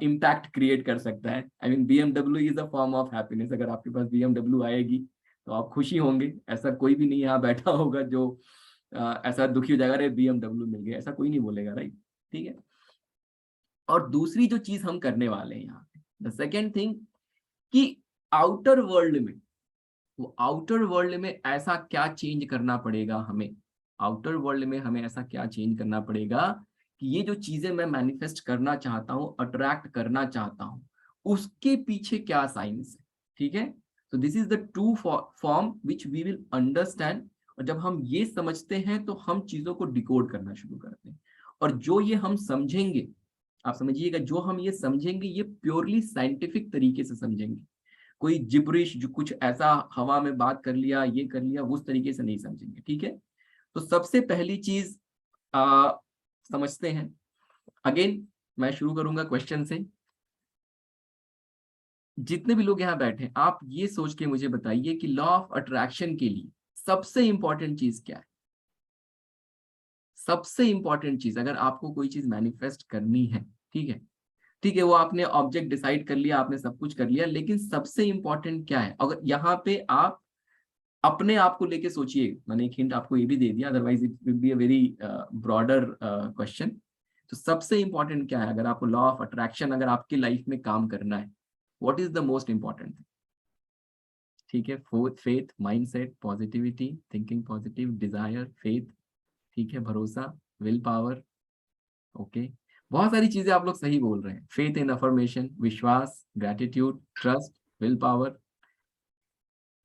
इम्पैक्ट क्रिएट कर सकता है। I mean BMW is a form of happiness. अगर आपके पास BMW आएगी तो आप खुशी होंगे। ऐसा कोई भी नहीं यहाँ बैठा होगा जो ऐसा दुखी हो जाएगा, अरे BMW मिल गया, ऐसा कोई नहीं बोलेगा, राइट? ठीक है। और दूसरी जो चीज हम करने वाले हैं यहाँ पे, द सेकेंड थिंग, कि आउटर वर्ल्ड में, वो आउटर वर्ल्ड में ऐसा क्या चेंज करना पड़ेगा हमें, आउटर वर्ल्ड में हमें ऐसा क्या चेंज करना पड़ेगा कि ये जो चीजें मैं मैनिफेस्ट करना चाहता हूँ, अट्रैक्ट करना चाहता हूँ, उसके पीछे क्या साइंस है, ठीक है। तो this is the two form which we will understand. और जब हम ये समझते हैं तो हम चीजों को डिकोड करना शुरू करते हैं। और जो ये हम समझेंगे, आप समझिएगा, जो हम ये समझेंगे ये प्योरली साइंटिफिक तरीके से समझेंगे। कोई जिब्रिश जो कुछ ऐसा हवा में बात कर लिया, ये कर लिया, उस तरीके से नहीं समझेंगे, ठीक है। तो सबसे पहली चीज समझते हैं। अगेन मैं शुरू करूंगा क्वेश्चन से। जितने भी लोग यहाँ बैठे, आप ये सोच के मुझे बताइए कि लॉ ऑफ अट्रैक्शन के लिए सबसे इंपॉर्टेंट चीज क्या है? सबसे इंपॉर्टेंट चीज, अगर आपको कोई चीज मैनिफेस्ट करनी है, ठीक है, ठीक है, वो आपने ऑब्जेक्ट डिसाइड कर लिया, आपने सब कुछ कर लिया, लेकिन सबसे इंपॉर्टेंट क्या है? अगर यहाँ पे आप अपने आप को लेके सोचिए, मैंने एक हिंट आपको ये भी दे दिया, otherwise it will be a very broader question. तो सबसे इंपॉर्टेंट क्या है? अगर आपको लॉ ऑफ अट्रैक्शन अगर आपकी लाइफ में काम करना है, what is the most important thing? ठीक है, faith, mindset, positivity, thinking positive, desire, faith, ठीक है, भरोसा, विल पावर। ओके, बहुत सारी चीजें आप लोग सही बोल रहे हैं। फेथ इन अफर्मेशन, विश्वास, gratitude, trust, will power,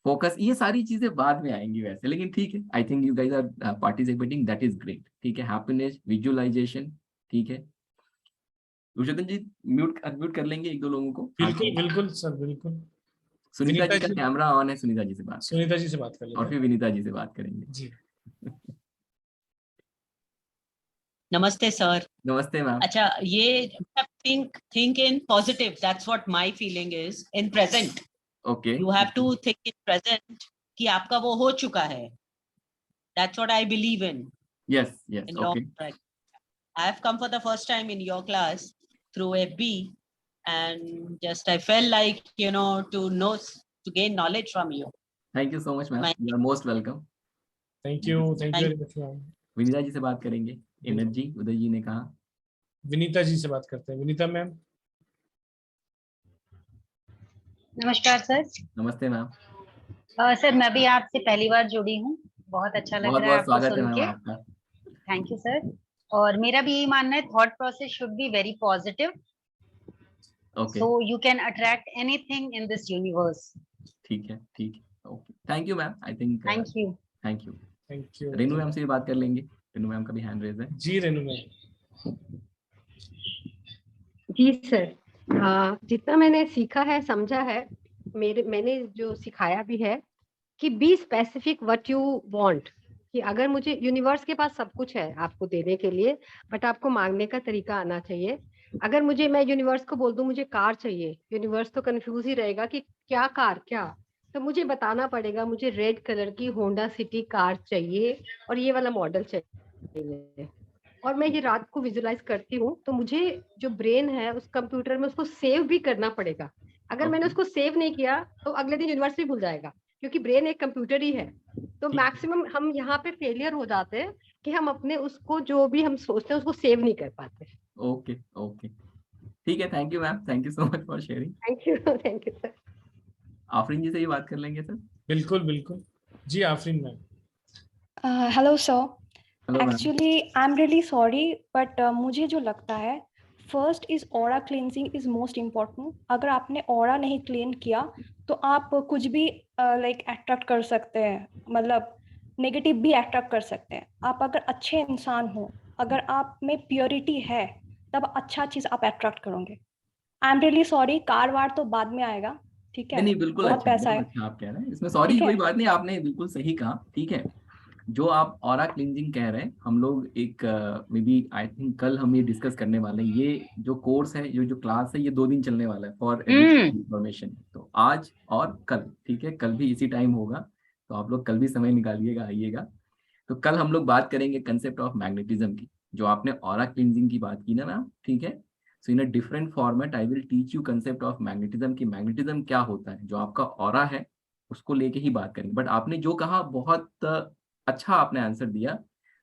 focus, ये सारी चीजें बाद में आएंगी वैसे, लेकिन ठीक है, I think you guys are participating, that is great. ठीक है, हैप्पीनेस, विजुअलाइजेशन, ठीक है। रुचतन जी म्यूट अनम्यूट कर लेंगे एक दो लोगों को? बिल्कुल बिल्कुल सर, बिल्कुल। सुनीता विनीता जी का जी, कैमरा ऑन है, सुनीता जी से बात करें सुनीता जी से बात कर लेते और हैं। फिर विनीता जी से बात करेंगे। जी, नमस्ते सर। नमस्ते मैम। अच्छा, ये think in positive, that's what my feeling is in present. Okay, You have to think in present कि आपका वो हो चुका है. That's what I believe in yes yes, in law okay, of attraction. I have come for the first time in your class through FB, and just I felt like, to gain knowledge from you. Thank you so much ma'am, My- you are most welcome. Thank you very much ma'am. Vinita ji से बात करेंगे। Energy, उदय जी ने कहा। विनीता जी से बात करते हैं। Vinita ma'am. नमस्कार सर। नमस्ते मैम। सर मैं भी आपसे पहली बार जुड़ी हूँ, बहुत अच्छा लग बहुत रहा है बहुत आपको स्वागत है सुन मैम के। आपका। Thank you sir. और मेरा भी यही मानना है, thought process should be very positive, okay, so you can attract anything in this universe. ठीक है, ठीक है, okay, thank you ma'am. I think thank you. Thank you. Thank you. Renu ma'am से भी बात कर लेंगे। रेनू मैम का भी हैंड रेज है। जी रेनू मैम। जी सर, जितना मैंने सीखा है, समझा है, मैंने जो सिखाया भी है कि be specific what you want, कि अगर मुझे, यूनिवर्स के पास सब कुछ है आपको देने के लिए, बट आपको मांगने का तरीका आना चाहिए। अगर मैं यूनिवर्स को बोल दूं मुझे कार चाहिए, यूनिवर्स तो कंफ्यूज ही रहेगा कि क्या कार, क्या, तो मुझे बताना पड़ेगा मुझे रेड कलर की होंडा सिटी कार चाहिए और ये वाला मॉडल चाहिए, और मैं ये रात को विजुलाइज करती हूँ, तो मुझे जो ब्रेन है उस कंप्यूटर में उसको सेव भी करना पड़ेगा। अगर मैंने उसको सेव नहीं किया तो अगले दिन यूनिवर्स भी भूल जाएगा, क्योंकि ब्रेन एक कंप्यूटर ही है। तो मैक्सिमम हम यहाँ पे फेलियर हो जाते हैं कि हम अपने उसको जो भी हम सोचते हैं उसको सेव नहीं कर पाते। ओके ओके, ठीक है, thank you ma'am, thank you so much for sharing. Thank you sir. Afreen ji से भी बात कर लेंगे सर। बिल्कुल बिल्कुल जी, Afreen ma'am. Hello sir. Hello ma'am. Actually I am really sorry, but मुझे जो लगता है, first is aura cleansing is most important. अगर आपने ऑरा नहीं क्लीन किया तो आप कुछ भी लाइक अट्रैक्ट कर सकते हैं, मतलब नेगेटिव भी अट्रैक्ट कर सकते हैं। आप अगर अच्छे इंसान हो, अगर आप में प्योरिटी है, तब अच्छा चीज आप अट्रैक्ट करोगे। आई एम रियली सॉरी, कार वार तो बाद में आएगा, ठीक है? नहीं बिल्कुल बहुत अच्छा, पैसा बहुत है, अच्छा आप कह रहे हैं, इसमें सॉरी ठीक है? कोई बात नहीं, आपने बिल्कुल सही कहा। ठीक है, जो आप ऑरा क्लींजिंग कह रहे हैं, हम लोग एक मे बी आई थिंक कल हम ये डिस्कस करने वाले हैं। ये जो कोर्स है, जो क्लास है, ये 2 दिन चलने वाला है फॉर इंफॉर्मेशन। तो आज और कल, ठीक है, कल भी इसी टाइम होगा, तो आप लोग कल भी समय निकालिएगा, आइएगा। तो कल हम लोग बात करेंगे कंसेप्ट ऑफ मैग्नेटिज्म की, जो आपने ऑरा क्लींजिंग की बात की ना मैम, ठीक है। So in a different format I will teach you concept of magnetism की मैग्नेटिज्म क्या होता है, जो आपका ऑरा है उसको लेके ही बात करेंगे। बट आपने जो कहा बहुत अच्छा आपने आंसर दिया,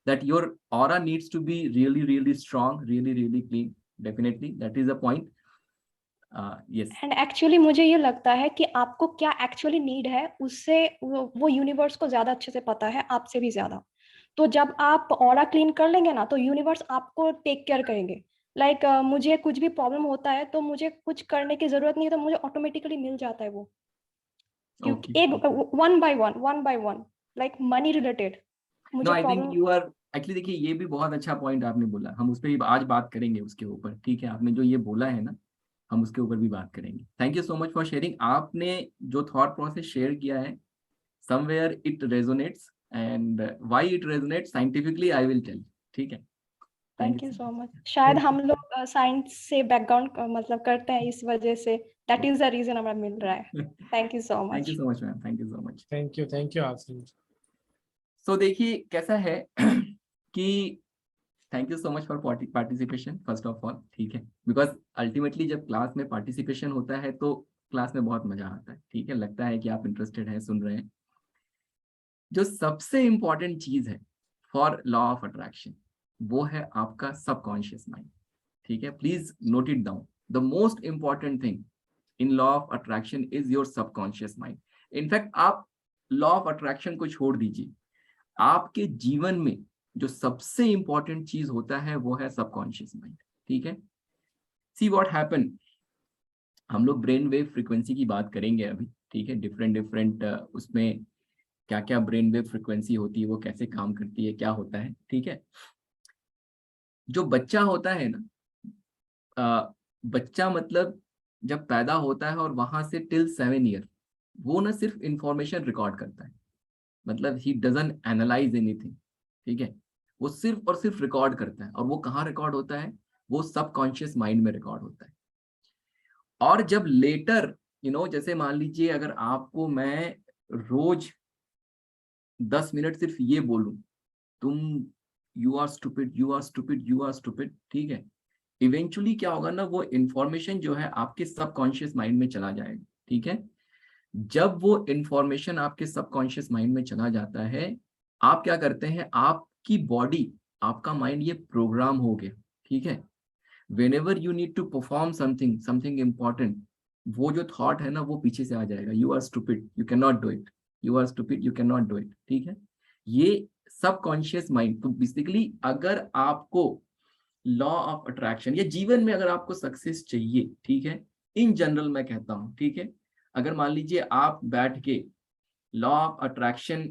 that your aura needs to be really really strong, really really clean, definitely that is a point. Yes. And actually मुझे ये लगता है कि आपको क्या एक्चुअली नीड है, उससे वो यूनिवर्स को ज्यादा अच्छे से पता है, आपसे भी ज्यादा। तो जब आप ऑरा क्लीन कर लेंगे ना, तो यूनिवर्स आपको टेक केयर करेंगे। लाइक मुझे कुछ भी प्रॉब्लम होता है तो मुझे कुछ करने की जरूरत नहीं है, तो मुझे ऑटोमेटिकली मिल जाता है वो, क्योंकि Okay. एक one by one like money related No, मुझे I think problem. you are actually, देखिए ये भी बहुत अच्छा पॉइंट आपने बोला, हम उस पर आज बात करेंगे उसके ऊपर। ठीक है, आपने जो ये बोला है ना, हम उसके ऊपर भी बात करेंगे। Thank you so much for sharing. आपने जो थॉट प्रोसेस शेयर किया है, somewhere it resonates, and why it resonates scientifically I will tell. ठीक है, थैंक यू सो मच। शायद हम लोग साइंस से बैकग्राउंड मतलब करते हैं, इस वजह say that is the reason हमें मिल रहा है। Thank you so thank much. You so much ma'am, thank you so much. Thank you Afreen. So देखिए कैसा है कि thank you so much for participation first of all, ठीक है, बिकॉज अल्टीमेटली जब क्लास में पार्टिसिपेशन होता है तो क्लास में बहुत मजा आता है, ठीक है, लगता है कि आप इंटरेस्टेड हैं, सुन रहे हैं। जो सबसे इंपॉर्टेंट चीज है फॉर लॉ ऑफ अट्रैक्शन वो है आपका सबकॉन्शियस माइंड, ठीक है, please note it down. The most important thing in law of attraction is your subconscious mind. In fact आप लॉ ऑफ अट्रैक्शन को छोड़ दीजिए, आपके जीवन में जो सबसे इंपॉर्टेंट चीज होता है वो है सबकॉन्शियस माइंड, ठीक है। सी व्हाट हैपन, हम लोग ब्रेन वेव फ्रीक्वेंसी की बात करेंगे अभी, ठीक है, डिफरेंट उसमें क्या क्या ब्रेन वेव फ्रीक्वेंसी होती है, वो कैसे काम करती है, क्या होता है, ठीक है। जो बच्चा होता है ना, बच्चा मतलब जब पैदा होता है और वहां से टिल 7 ईयर वो ना सिर्फ इंफॉर्मेशन रिकॉर्ड करता है, मतलब ही डजंट एनालाइज एनीथिंग, ठीक है, वो सिर्फ और सिर्फ रिकॉर्ड करता है। और वो कहाँ रिकॉर्ड होता है, वो सबकॉन्शियस माइंड में रिकॉर्ड होता है। और जब लेटर जैसे मान लीजिए अगर आपको मैं रोज 10 मिनट सिर्फ ये बोलूं, तुम you are stupid, you are stupid, you are stupid, ठीक है, इवेंचुअली क्या होगा ना, वो इंफॉर्मेशन जो है आपके सबकॉन्शियस माइंड में चला जाएगा, ठीक है। जब वो इंफॉर्मेशन आपके सबकॉन्शियस माइंड में चला जाता है, आप क्या करते हैं, आपकी बॉडी, आपका माइंड ये प्रोग्राम हो गया, ठीक है। whenever you need to perform something important, वो जो थॉट है ना वो पीछे से आ जाएगा, you are stupid, you cannot do it, you are stupid, you cannot do it, ठीक है। ये सबकॉन्शियस माइंड। तो बेसिकली अगर आपको लॉ ऑफ अट्रैक्शन या जीवन में अगर आपको सक्सेस चाहिए, ठीक है, इन जनरल मैं कहता हूं, ठीक है, अगर मान लीजिए आप बैठ के लॉ ऑफ अट्रैक्शन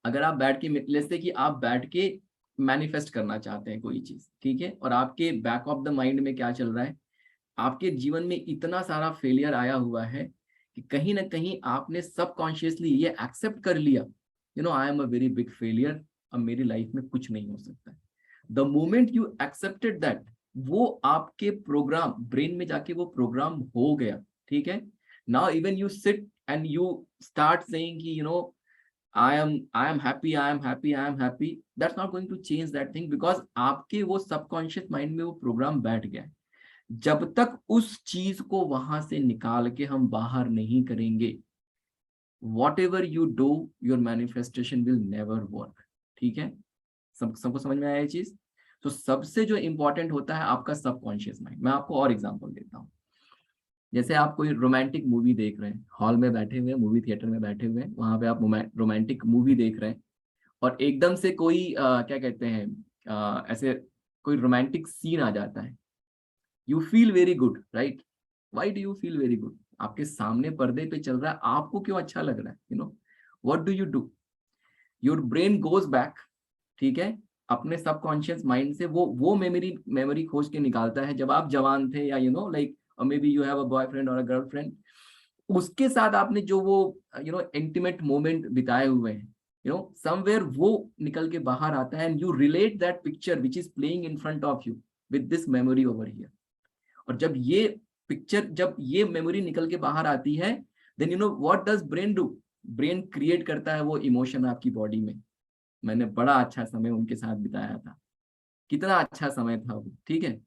अगर आप बैठ के लेट्स से कि आप बैठ के मैनिफेस्ट करना चाहते हैं कोई चीज, ठीक है, और आपके बैक ऑफ द माइंड में क्या चल रहा है, आपके जीवन में इतना सारा फेलियर आया हुआ है कि कहीं ना कहीं आपने सबकॉन्शियसली ये एक्सेप्ट कर लिया, I am a very big failure, अब मेरी लाइफ में कुछ नहीं हो सकता। The moment you accepted that, वो आपके प्रोग्राम ब्रेन में जाके वो प्रोग्राम हो गया, ठीक है। Now even you sit and you start saying कि I am happy, I am happy, I am happy. That's not going to change that thing because आपके वो सबकॉन्शियस माइंड में वो प्रोग्राम बैठ गया है। जब तक उस चीज को वहां से निकाल के हम बाहर नहीं करेंगे, whatever you do, your manifestation will never work, ठीक है। सबको समझ में आया ये चीज। तो सबसे जो इंपॉर्टेंट होता है आपका सबकॉन्शियस माइंड। मैं आपको और एग्जांपल देता हूँ। जैसे आप कोई रोमांटिक मूवी देख रहे हैं, हॉल में बैठे हुए, मूवी थिएटर में बैठे हुए, वहां पे आप रोमांटिक मूवी देख रहे हैं और एकदम से कोई क्या कहते हैं ऐसे कोई रोमांटिक सीन आ जाता है, you feel very good, right. Why do you feel very good? आपके सामने पर्दे पे चल रहा है, आपको क्यों अच्छा लग रहा है? What do you do? Your brain goes back, ठीक है, अपने सबकॉन्शियस माइंड से वो मेमोरी खोज के निकालता है जब आप जवान थे, या like or maybe you have a boyfriend or a girlfriend, उसके साथ आपने जो वो इंटीमेट मोमेंट बिताए हुए हैं, somewhere वो निकल के बाहर आता है, and you relate that picture which is playing in front of you with this memory over here. और जब ये मेमोरी निकल के बाहर आती है, then what does brain do? Brain create करता है वो इमोशन आपकी बॉडी में, मैंने बड़ा अच्छा समय उनके साथ बिताया था, कितना अच्छा समय था वो, ठीक है।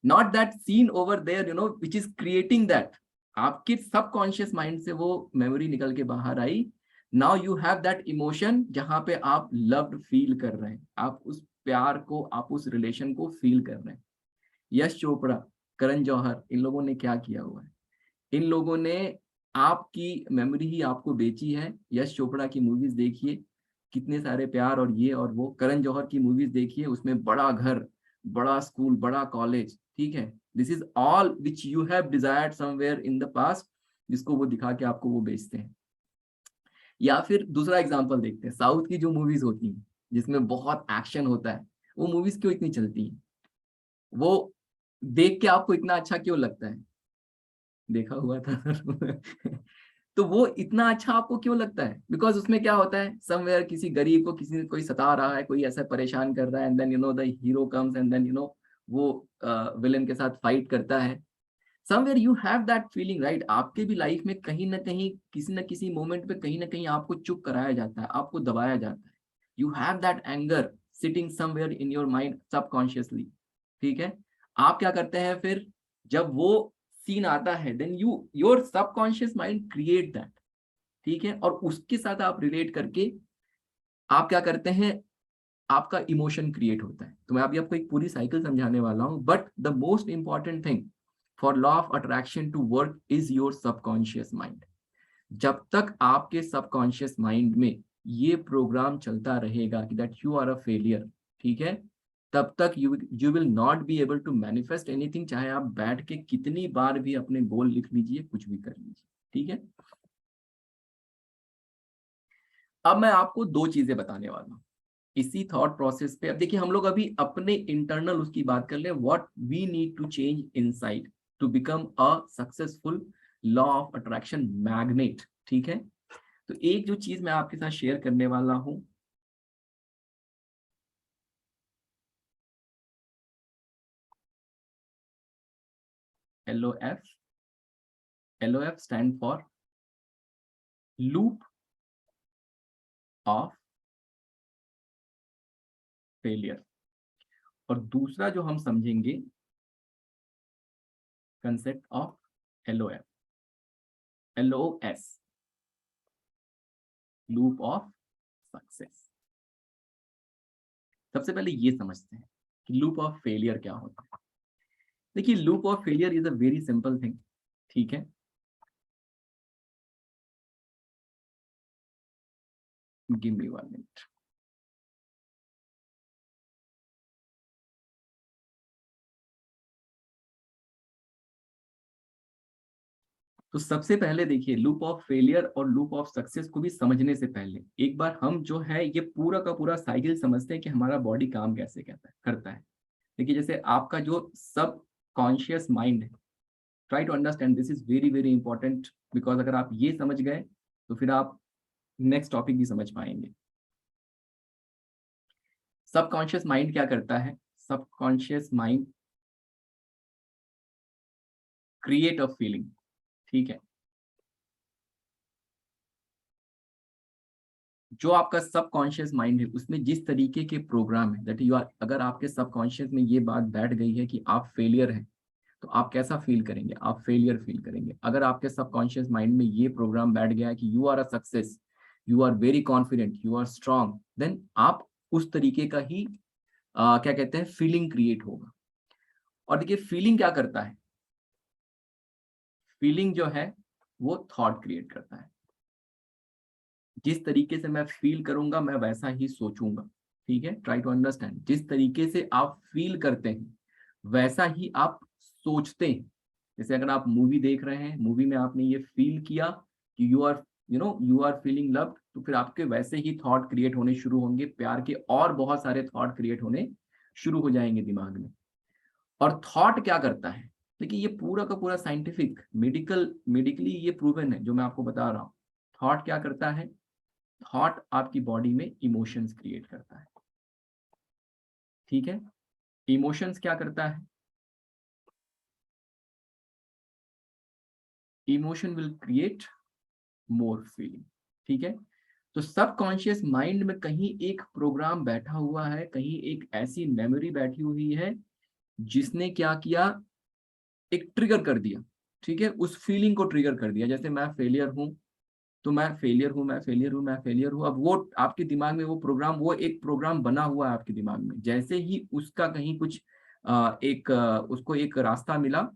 Not that scene over there, which is creating that. आपके सबकॉन्शियस माइंड से वो मेमोरी निकल के बाहर आई। Now you have that emotion जहां पे आप loved फील कर रहे हैं, आप उस प्यार को, आप उस रिलेशन को फील कर रहे हैं। यश चोपड़ा, करण जौहर, इन लोगों ने क्या किया हुआ है? इन लोगों ने आपकी मेमोरी ही आपको बेची है। यश चोपड़ा की मूवीज देखिए, कितने सारे प्यार और ये और वो। करण जौहर की मूवीज देखिए, उसमें बड़ा घर, बड़ा स्कूल, बड़ा कॉलेज, ठीक है। This is all which you have desired somewhere in the past, जिसको वो दिखा के आपको वो बेचते हैं। या फिर दूसरा एग्जांपल देखते हैं, साउथ की जो मूवीज होती हैं जिसमें बहुत एक्शन होता है, वो मूवीज क्यों इतनी चलती हैं? वो देख के आपको इतना अच्छा क्यों लगता है? देखा हुआ था तो वो इतना अच्छा आपको क्यों लगता है? बिकॉज उसमें क्या होता है, समवेयर किसी गरीब को कोई सता रहा है, कोई ऐसा परेशान कर रहा है, and then the hero comes and then वो विलेन के साथ फाइट करता है। Somewhere you have that feeling, right. आपके भी लाइफ में कहीं ना कहीं, किसी न किसी मोमेंट पे कहीं ना कहीं आपको चुप कराया जाता है, आपको दबाया जाता है। You have that anger sitting somewhere in your mind subconsciously, ठीक है। आप क्या करते हैं फिर, जब वो सीन आता है then your subconscious mind create that, ठीक है, और उसके साथ आप रिलेट करके आप क्या करते हैं, आपका इमोशन क्रिएट होता है। तो मैं अभी आपको एक पूरी साइकिल समझाने वाला हूं, but the most important thing for law of attraction to work is your subconscious mind. जब तक आपके सबकॉन्शियस माइंड में ये प्रोग्राम चलता रहेगा कि that you are a failure, ठीक है, तब तक you will not be able to manifest anything, चाहे आप बैठ के कितनी बार भी अपने गोल लिख लीजिए, कुछ भी कर लीजिए, ठीक है। अब मैं आपको दो चीजें बताने वाला हूं इसी थॉट प्रोसेस पे। अब देखिए, हम लोग अभी अपने इंटरनल उसकी बात कर ले, what we need to change inside to become a successful law of attraction magnet, ठीक है। तो एक जो चीज मैं आपके साथ शेयर करने वाला हूं, LOF stand for loop of failure, और दूसरा जो हम समझेंगे concept of LOS loop of success. सबसे पहले ये समझते हैं कि लूप ऑफ फेलियर क्या होता है। देखिए, loop of failure is a very simple thing, ठीक है। Give me 1 minute. तो सबसे पहले देखिए, लूप ऑफ फेलियर और लूप ऑफ सक्सेस को भी समझने से पहले एक बार हम जो है ये पूरा का पूरा साइकिल समझते हैं कि हमारा बॉडी काम कैसे करता है। देखिए, जैसे आपका जो सब कॉन्शियस माइंड है, try to understand, this is very very important, because अगर आप ये समझ गए तो फिर आप नेक्स्ट टॉपिक भी समझ पाएंगे। सबकॉन्शियस माइंड क्या करता है, subconscious mind create a feeling, ठीक है। जो आपका सबकॉन्शियस माइंड है उसमें जिस तरीके के प्रोग्राम है दैट यू आर, अगर आपके सबकॉन्शियस में ये बात बैठ गई है कि आप फेलियर हैं, तो आप कैसा फील करेंगे, आप फेलियर फील करेंगे। अगर आपके सबकॉन्शियस माइंड में ये प्रोग्राम बैठ गया है कि you are a success, you are very confident, you are strong, then आप उस तरीके का ही क्या कहते हैं, फीलिंग क्रिएट होगा। और देखिए, फीलिंग क्या करता है, फीलिंग जो है वो थॉट क्रिएट करता है। जिस तरीके से मैं फील करूंगा मैं वैसा ही सोचूंगा, ठीक है। ट्राई टू अंडरस्टैंड, जिस तरीके से आप फील करते हैं वैसा ही आप सोचते हैं। जैसे अगर आप मूवी देख रहे हैं, मूवी में आपने ये फील किया कि यू आर फीलिंग लव, तो फिर आपके वैसे ही थॉट क्रिएट होने शुरू होंगे, प्यार के और बहुत सारे थॉट क्रिएट होने शुरू हो जाएंगे दिमाग में। और थॉट क्या करता है, देखिए ये पूरा का पूरा साइंटिफिक मेडिकली ये प्रूवन है जो मैं आपको बता रहा हूँ। थॉट क्या करता है, थॉट आपकी बॉडी में इमोशंस क्रिएट करता है, ठीक है। इमोशंस क्या करता है, emotion will create more feeling, ठीक है। तो सबकॉन्शियस माइंड में कहीं एक प्रोग्राम बैठा हुआ है, कहीं एक ऐसी मेमोरी बैठी हुई है जिसने क्या किया, एक ट्रिगर कर दिया, ठीक है, उस फीलिंग को ट्रिगर कर दिया। जैसे मैं फेलियर हूं तो मैं फेलियर हूं, मैं फेलियर हूं, मैं फेलियर हूं। अब वो आपके दिमाग में वो प्रोग्राम, वो एक प्रोग्राम बना हुआ है आपके दिमाग में। जैसे ही उसका कहीं कुछ उसको एक रास्ता मिला,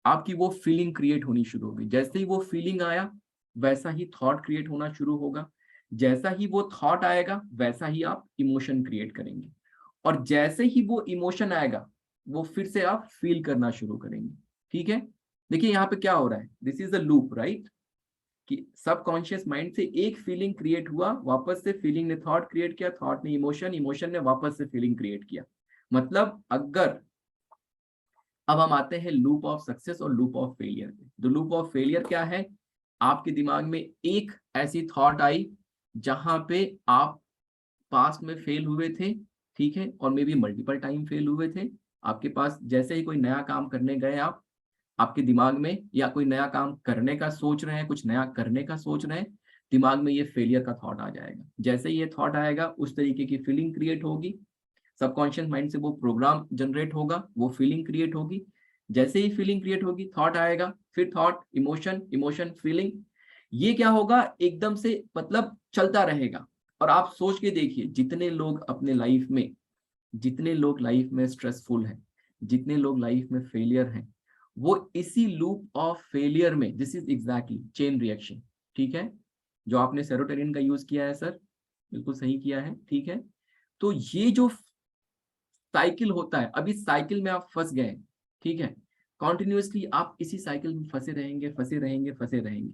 आपकी वो फीलिंग क्रिएट होनी शुरू हो गई। जैसे ही वो फीलिंग आया वैसा ही थॉट क्रिएट होना शुरू होगा। जैसा ही वो थॉट आएगा वैसा ही आप इमोशन क्रिएट करेंगे, और जैसे ही वो इमोशन आएगा वो फिर से आप फील करना शुरू करेंगे, ठीक है। देखिए यहाँ पे क्या हो रहा है, this is the loop, right, कि सबकॉन्शियस माइंड से एक फीलिंग क्रिएट हुआ, वापस से फीलिंग ने थॉट क्रिएट किया, थॉट ने इमोशन, इमोशन ने वापस से फीलिंग क्रिएट किया। मतलब अगर अब हम आते हैं लूप ऑफ सक्सेस और लूप ऑफ फेलियर पे। तो लूप ऑफ फेलियर क्या है, आपके दिमाग में एक ऐसी थॉट आई जहां पे आप पास्ट में फेल हुए थे, ठीक है, और may be multiple time fail हुए थे। आपके पास जैसे ही कोई नया काम करने गए आप, आपके दिमाग में, या कोई नया काम करने का सोच रहे हैं, कुछ नया करने का सोच रहे हैं, दिमाग में ये फेलियर का थॉट आ जाएगा। जैसे ही ये थॉट आएगा उस तरीके की फीलिंग क्रिएट होगी, सबकॉन्शियस माइंड से वो प्रोग्राम जनरेट होगा, वो फीलिंग क्रिएट होगी। जैसे ही फीलिंग क्रिएट होगी थॉट आएगा, फिर थॉट, इमोशन, इमोशन, फीलिंग, ये क्या होगा एकदम से मतलब चलता रहेगा। और आप सोच के देखिए जितने लोग अपने लाइफ में, जितने लोग लाइफ में स्ट्रेसफुल हैं, जितने लोग लाइफ में फेलियर हैं, वो इसी लूप ऑफ फेलियर में, this is exactly chain reaction, ठीक है। जो आपने सेरोटोनिन का यूज किया है सर, बिल्कुल सही किया है, ठीक है। तो ये जो साइकिल होता है, अभी साइकिल में आप फंस गए, ठीक है, कॉन्टिन्यूसली आप इसी साइकिल में फंसे रहेंगे, फंसे रहेंगे, फंसे रहेंगे।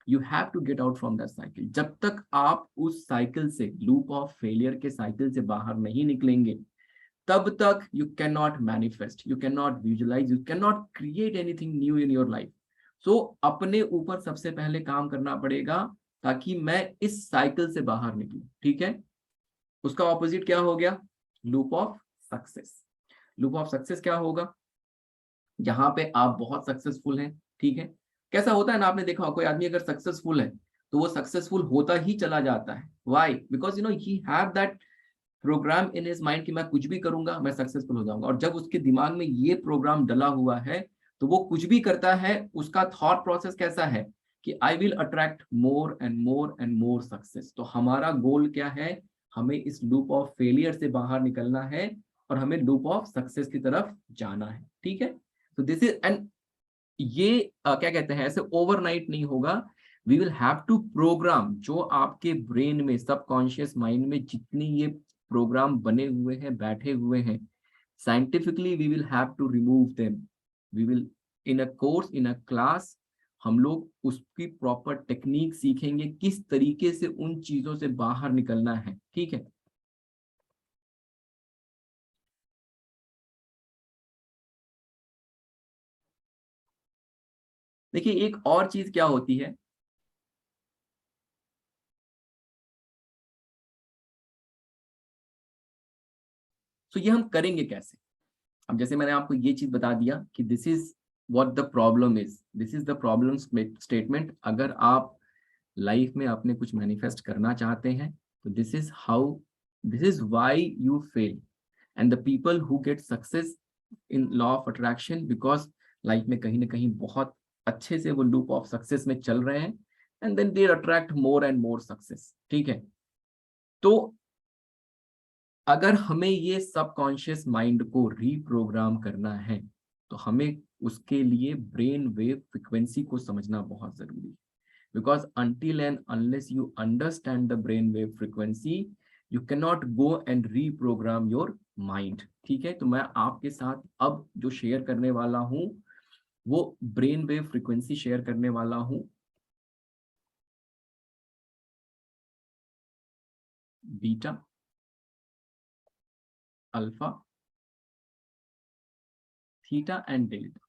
You have to get out from that cycle. जब तक आप उस साइकिल से, लूप ऑफ फेलियर के साइकिल से बाहर नहीं निकलेंगे, तब तक you can not manifest, you can not visualize, you can not create anything new in your life. So अपने ऊपर सबसे पहले काम करना पड़ेगा ताकि मैं इस साइकिल से बाहर निकलूं, ठीक है। उसका ऑपोजिट क्या हो गया? Loop of success. Loop of success क्या होगा? जहां पे आप बहुत सक्सेसफुल हैं, ठीक है। कैसा होता है ना, आपने देखा कोई आदमी अगर सक्सेसफुल है तो वो सक्सेसफुल होता ही चला जाता है। Why? Because you know he have that program in his mind कि मैं कुछ भी करूंगा मैं सक्सेसफुल हो जाऊंगा। और जब उसके दिमाग में ये प्रोग्राम डला हुआ है तो वो कुछ भी करता है, उसका थॉट प्रोसेस कैसा है कि I will attract more and more and more success. तो हमारा गोल क्या है? हमें इस लूप ऑफ फेलियर से बाहर निकलना है और हमें लूप ऑफ सक्सेस की तरफ जाना है, ठीक है। तो दिस इज, एंड ये क्या कहते हैं, ऐसे ओवरनाइट नहीं होगा। We will have to program, जो आपके ब्रेन में, सबकॉन्शियस माइंड में जितनी ये प्रोग्राम बने हुए हैं, बैठे हुए हैं, scientifically we will have to remove them. We will in a course, in a class, हम लोग उसकी प्रॉपर टेक्निक सीखेंगे, किस तरीके से उन चीजों से बाहर निकलना है, ठीक है। देखिए एक और चीज क्या होती है, तो ये हम करेंगे कैसे? अब जैसे मैंने आपको ये चीज बता दिया कि this is what the problem is, this is the problem statement. अगर आप लाइफ में अपने कुछ मैनिफेस्ट करना चाहते हैं तो this is how, this is why you fail and the people who get success in law of attraction, because life में कहीं ना कहीं बहुत अच्छे से वो लूप ऑफ सक्सेस में चल रहे हैं and then they attract more and more success, ठीक है। तो अगर हमें ये सबकॉन्शियस माइंड को रीप्रोग्राम करना है तो हमें उसके लिए ब्रेन वेव फ्रीक्वेंसी को समझना बहुत जरूरी है। Because until and unless you understand the brain wave frequency, you cannot go and reprogram your mind, ठीक है। तो मैं आपके साथ अब जो शेयर करने वाला हूं वो ब्रेन वेव फ्रीक्वेंसी शेयर करने वाला हूं। Beta, alpha, theta and delta.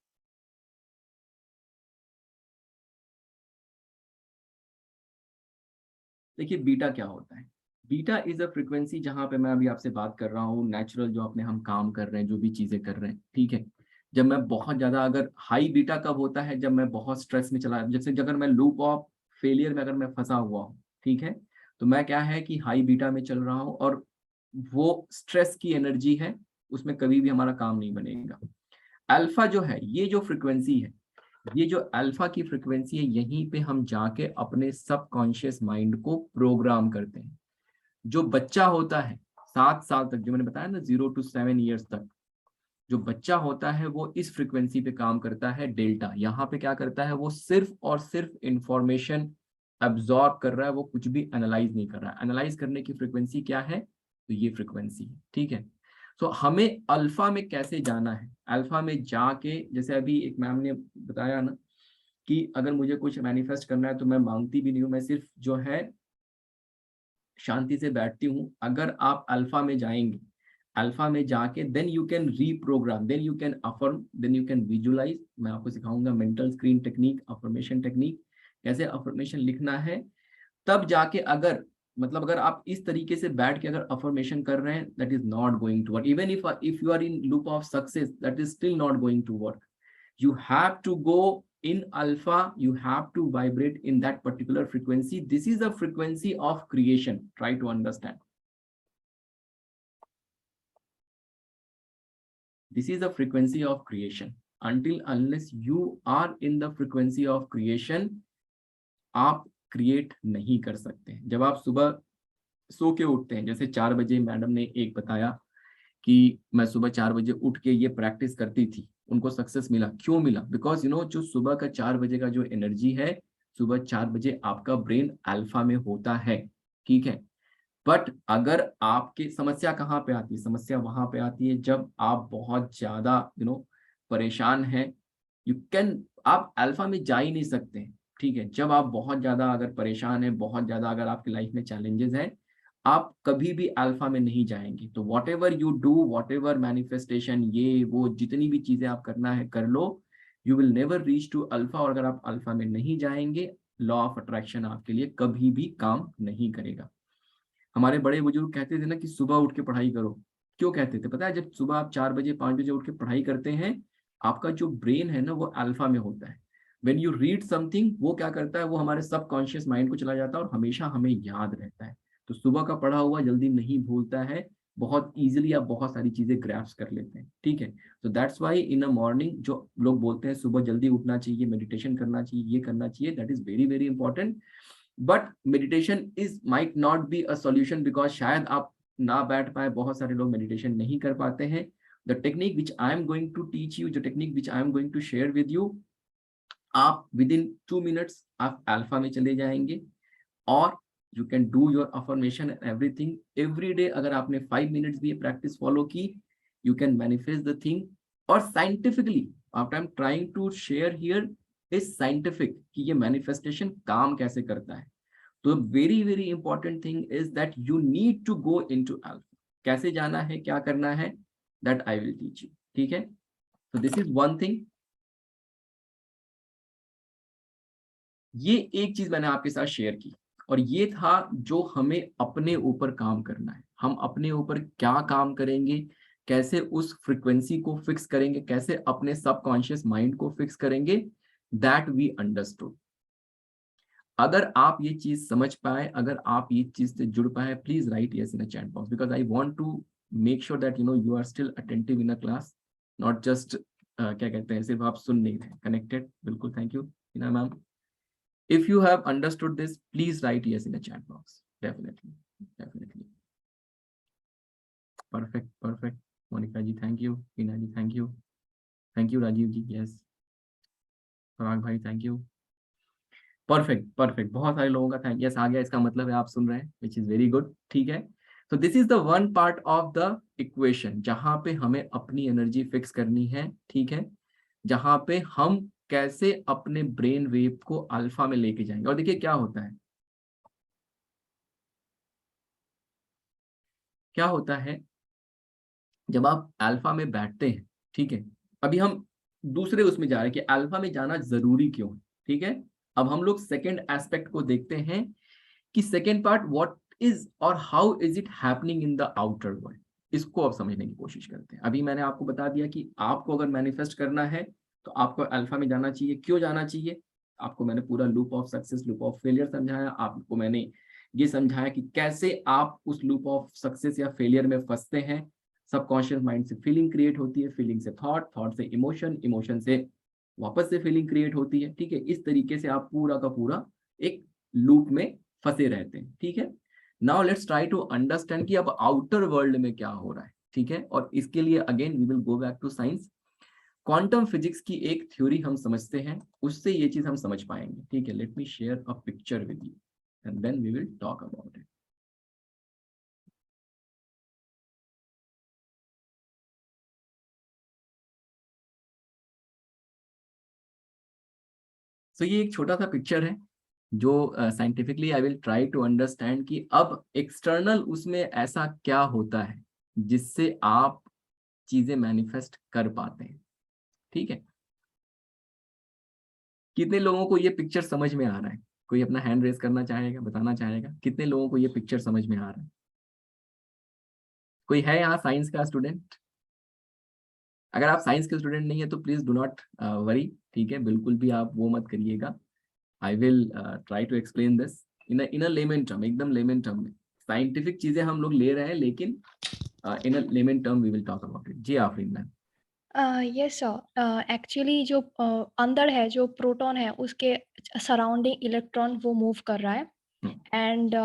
देखिए बीटा क्या होता है? बीटा इज अ फ्रीक्वेंसी जहां पे मैं अभी आपसे बात कर रहा हूँ, नेचुरल जो अपने हम काम कर रहे हैं, जो भी चीजें कर रहे हैं, ठीक है। जब मैं बहुत ज्यादा, अगर हाई बीटा कब होता है? जब मैं बहुत स्ट्रेस में चला, जैसे अगर मैं लूप ऑफ फेलियर में अगर मैं फंसा हुआ हूँ, ठीक है, तो मैं क्या है कि हाई बीटा में चल रहा हूँ और वो स्ट्रेस की एनर्जी है, उसमें कभी भी हमारा काम नहीं बनेगा। अल्फा जो है, ये जो फ्रीक्वेंसी है, ये जो अल्फा की फ्रीक्वेंसी है, यहीं पे हम जाके अपने सबकॉन्शियस माइंड को प्रोग्राम करते हैं। जो बच्चा होता है 7 साल तक, जो मैंने बताया ना 0 to 7 years तक, जो बच्चा होता है वो इस फ्रीक्वेंसी पे काम करता है। डेल्टा यहाँ पे क्या करता है? वो सिर्फ और सिर्फ इंफॉर्मेशन अब्सॉर्ब कर रहा है, वो कुछ भी एनालाइज नहीं कर रहा है। एनालाइज करने की फ्रीक्वेंसी क्या है? तो ये फ्रीक्वेंसी है, ठीक है। तो हमें अल्फा में कैसे जाना है? अल्फा में जाके, जैसे अभी एक मैम ने बताया ना कि अगर मुझे कुछ मैनिफेस्ट करना है तो मैं मांगती भी नहीं हूँ, मैं सिर्फ जो है शांति से बैठती हूँ। अगर आप अल्फा में जाएंगे, अल्फा में जाके then you can reprogram, then you can affirm, then you can visualize. मैं आपको सिखाऊंगा mental screen technique, affirmation technique, कैसे अफर्मेशन लिखना है। तब जाके अगर, मतलब अगर आप इस तरीके से बैठ के अगर अफर्मेशन कर रहे हैं, that is not going to work. Even if you are in loop of success, that is still not going to work. You have to go in alpha you have to vibrate in that particular frequency. This is a frequency of creation. Try to understand. This is a frequency of creation. Until unless you are in the frequency of creation, आप create नहीं कर सकते। जब आप सुबह सो के उठते हैं, जैसे 4 बजे मैडम ने एक बताया कि मैं सुबह 4 बजे उठ के ये प्रैक्टिस करती थी, उनको सक्सेस मिला। क्यों मिला? बिकॉज यू नो, जो सुबह का 4 बजे का जो एनर्जी है, सुबह 4 बजे आपका ब्रेन अल्फा में होता है, ठीक है। बट अगर आपकी समस्या कहाँ पे आती है? समस्या वहां पे आती है जब आप बहुत ज्यादा परेशान हैं। आप अल्फा में जा ही नहीं सकते, ठीक है। जब आप बहुत ज्यादा अगर परेशान हैं, बहुत ज्यादा अगर आपकी लाइफ में चैलेंजेस हैं, आप कभी भी अल्फा में नहीं जाएंगे। तो whatever you do, whatever manifestation, ये वो जितनी भी चीजें आप करना है कर लो, you will never reach to alpha. और अगर आप अल्फा में नहीं जाएंगे, लॉ ऑफ अट्रैक्शन आपके लिए कभी भी काम नहीं करेगा। हमारे बड़े बुजुर्ग कहते थे ना कि सुबह उठ के पढ़ाई करो। क्यों कहते थे पता है? जब सुबह आप 4 बजे 5 बजे उठ के पढ़ाई करते हैं, आपका जो ब्रेन है ना वो अल्फा में होता है। व्हेन यू रीड समथिंग, वो क्या करता है, वो हमारे सबकॉन्शियस माइंड को चला जाता है और हमेशा हमें याद रहता है। तो सुबह का पढ़ा हुआ जल्दी नहीं भूलता है, बहुत इजीली आप बहुत सारी चीजें ग्रैस्प कर लेते हैं, ठीक है। तो that's why in a morning जो लोग बोलते हैं सुबह जल्दी उठना चाहिए, मेडिटेशन करना चाहिए, ये करना चाहिए, that is very very important. But meditation is might not be a solution, because शायद आप ना बैठ पाए, बहुत सारे लोग मेडिटेशन नहीं कर पाते हैं। The technique which I am going to teach you, जो technique which I am going to share with you, आप विद इन 2 मिनट्स आप अल्फा में चले जाएंगे और you can do your affirmation and everything every day. अगर आपने 5 minutes भी ये प्रैक्टिस फॉलो की, you can manifest the thing. और scientifically what I am trying to share here is scientific, कि ये मैनिफेस्टेशन काम कैसे करता है। तो very very important thing is that you need to go into alpha. कैसे जाना है, क्या करना है, that I will teach you, ठीक है। तो दिस इज वन थिंग। ये एक चीज मैंने आपके साथ शेयर की, और ये था जो हमें अपने ऊपर काम करना है। हम अपने ऊपर क्या काम करेंगे, कैसे उस फ्रीक्वेंसी को फिक्स करेंगे, कैसे अपने सबकॉन्शियस माइंड को फिक्स करेंगे, दैट वी अंडरस्टूड। अगर आप ये चीज समझ पाए, अगर आप ये चीज से जुड़ पाए, please write yes in a chat box, because I want to make sure that you are still attentive in a class, not just क्या कहते हैं, सिर्फ आप सुन नहीं रहे, कनेक्टेड। बिल्कुल, thank you Hina ma'am. If you have understood this, please write yes in the chat box. Definitely, definitely. Perfect, perfect. Monica ji, thank you. Hina ji, thank you. Thank you, Rajiv ji. Yes. Parag bhai, thank you. Perfect, perfect. बहुत सारे लोगों का thank yes आ गया, इसका मतलब है आप सुन रहे हैं, which is very good. ठीक है। So this is the one part of the equation जहाँ पे हमें अपनी एनर्जी फिक्स करनी है, ठीक है, जहाँ पे हम कैसे अपने ब्रेन वेव को अल्फा में लेके जाएंगे। और देखिए क्या होता है, क्या होता है जब आप अल्फा में बैठते हैं, ठीक है। अभी हम दूसरे उसमें जा रहे हैं कि अल्फा में जाना जरूरी क्यों है, ठीक है। अब हम लोग सेकेंड एस्पेक्ट को देखते हैं कि सेकेंड पार्ट व्हाट इज और how is it happening in the outer world. इसको अब समझने की कोशिश करते हैं। अभी मैंने आपको बता दिया कि आपको अगर मैनिफेस्ट करना है तो आपको अल्फा में जाना चाहिए। क्यों जाना चाहिए? आपको मैंने पूरा loop of success, loop of failure समझाया। आपको मैंने ये समझाया कि कैसे आप उस लूप ऑफ सक्सेस या फेलियर में फंसते हैं। सबकॉन्शियस माइंड से फीलिंग क्रिएट होती है, फीलिंग से थॉट, थॉट से इमोशन, इमोशन से वापस से फीलिंग क्रिएट होती है, ठीक है। इस तरीके से आप पूरा का पूरा एक लूप में फंसे रहते हैं, ठीक है। Now let's try to understand कि अब आउटर वर्ल्ड में क्या हो रहा है, ठीक है। और इसके लिए again we will go back to science. Quantum physics की एक थ्योरी हम समझते हैं, उससे ये चीज हम समझ पाएंगे, ठीक है। Let me share a picture with you and then we will talk about it. So ये एक छोटा सा पिक्चर है जो scientifically I will try to understand कि अब एक्सटर्नल उसमें ऐसा क्या होता है जिससे आप चीजें मैनिफेस्ट कर पाते हैं, ठीक है। कितने लोगों को ये पिक्चर समझ में आ रहा है? कोई अपना हैंड रेज करना चाहेगा, बताना चाहेगा कितने लोगों को ये पिक्चर समझ में आ रहा है? कोई है यहाँ साइंस का स्टूडेंट? अगर आप साइंस के स्टूडेंट नहीं है तो प्लीज डू नॉट वरी, ठीक है, बिल्कुल भी आप वो मत करिएगा। I will try to explain this in a layman term, एकदम लेमन टर्म में। साइंटिफिक चीजें हम लोग ले रहे हैं, लेकिन in a layman term we will talk about it. जी Afreen ma'am. Yes sir, actually जो अंदर है, जो प्रोटॉन है, उसके सराउंडिंग इलेक्ट्रॉन वो मूव कर रहा है। एंड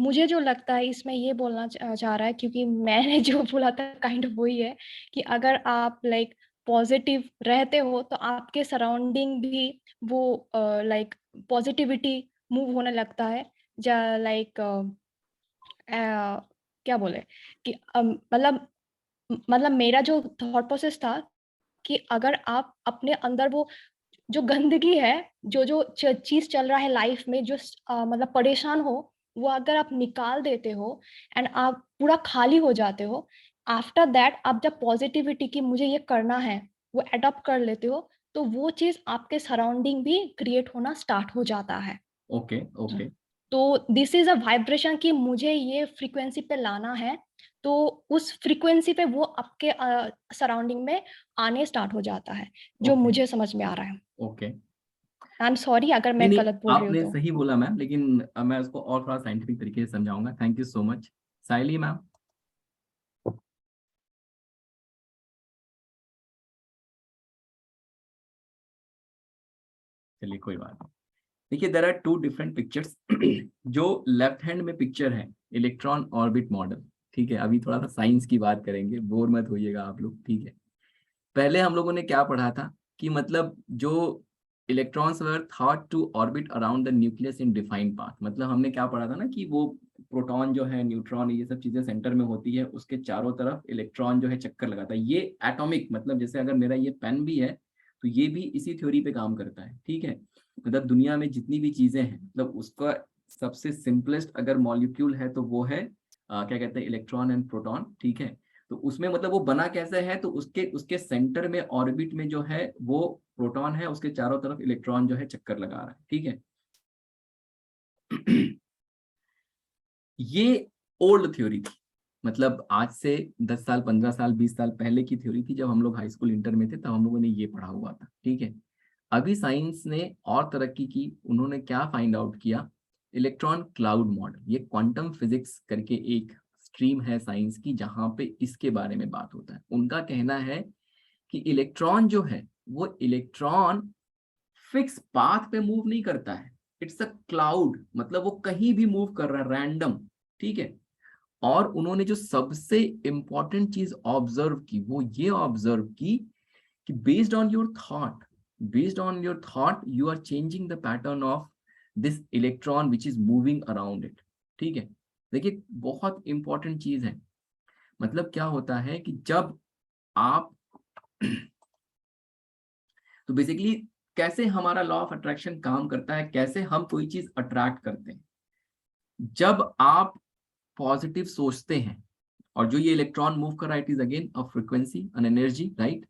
मुझे जो लगता है इसमें ये बोलना चाह रहा है, क्योंकि मैंने जो बोला था काइंड ऑफ वही है कि अगर आप लाइक पॉजिटिव रहते हो तो आपके सराउंडिंग भी वो लाइक पॉजिटिविटी मूव होने लगता है। लाइक क्या बोले कि मतलब मेरा जो थॉट प्रोसेस था कि अगर आप अपने अंदर वो जो गंदगी है, जो चीज चल रहा है लाइफ में, जो मतलब परेशान हो, वो अगर आप निकाल देते हो एंड आप पूरा खाली हो जाते हो, आफ्टर दैट आप जब पॉजिटिविटी की मुझे ये करना है वो अडॉप्ट कर लेते हो, तो वो चीज आपके सराउंडिंग भी क्रिएट होना स्टार्ट हो जाता है। Okay okay. तो दिस इज अ वाइब्रेशन कि मुझे ये फ्रीक्वेंसी पे लाना है, तो उस फ्रीक्वेंसी पे वो आपके सराउंडिंग में आने स्टार्ट हो जाता है, जो Okay. मुझे समझ में आ रहा है। ओके। आई एम सॉरी अगर नहीं मैं नहीं, गलत बोल रही हूँ आपने तो। सही बोला मैम, लेकिन मैं उसको और थोड़ा साइंटिफिक तरीके से समझाऊंगा। Thank you so much Saili ma'am. चलिए कोई बात नहीं। देखिए there are two different pictures. जो लेफ्ट हैंड में पिक्चर है इलेक्ट्रॉन ऑर्बिट मॉडल, ठीक है, अभी थोड़ा सा साइंस की बात करेंगे, बोर मत होइएगा आप लोग, ठीक है। पहले हम लोगों ने क्या पढ़ा था कि मतलब जो electrons were thought to orbit around the nucleus in defined path, मतलब हमने क्या पढ़ा था ना कि वो प्रोटॉन जो है, न्यूट्रॉन, ये सब चीजें सेंटर में होती है, उसके चारों तरफ इलेक्ट्रॉन जो है चक्कर लगाता है। ये एटॉमिक, मतलब जैसे अगर मेरा ये पेन भी है तो ये भी इसी थ्योरी पे काम करता है, ठीक है। मतलब दुनिया में जितनी भी चीजें हैं, मतलब उसका सबसे सिंपलेस्ट अगर मॉलिक्यूल है तो वो है क्या कहते हैं, इलेक्ट्रॉन एंड प्रोटॉन, ठीक है। तो उसमें मतलब वो बना कैसे है, तो उसके उसके सेंटर में ऑर्बिट में जो है वो प्रोटॉन है, उसके चारों तरफ इलेक्ट्रॉन जो है चक्कर लगा रहा है, ठीक है। ये ओल्ड थ्योरी थी, मतलब आज से 10 साल 15 साल 20 साल पहले की थ्योरी थी। जब हम लोग हाई स्कूल इंटर में थे तब हम लोगों ने ये पढ़ा हुआ था, ठीक है। अभी साइंस ने और तरक्की की, उन्होंने क्या फाइंड आउट किया, इलेक्ट्रॉन क्लाउड मॉडल। ये क्वांटम फिजिक्स करके एक स्ट्रीम है साइंस की, जहां पे इसके बारे में बात होता है। उनका कहना है कि इलेक्ट्रॉन जो है वो इलेक्ट्रॉन फिक्स पाथ पे मूव नहीं करता है, इट्स अ क्लाउड, मतलब वो कहीं भी मूव कर रहा है, रैंडम, ठीक है। और उन्होंने जो सबसे इंपॉर्टेंट चीज ऑब्जर्व की वो ये ऑब्जर्व की कि based on your thought, based on your thought you are changing the pattern of this electron which is moving around it, ठीक है। देखिए बहुत इंपॉर्टेंट चीज है, मतलब क्या होता है कि जब आप तो बेसिकली कैसे हमारा लॉ ऑफ अट्रैक्शन काम करता है, कैसे हम कोई चीज अट्रैक्ट करते हैं। जब आप पॉजिटिव सोचते हैं, और जो ये इलेक्ट्रॉन मूव कर रहा है it is again a frequency, an energy, right.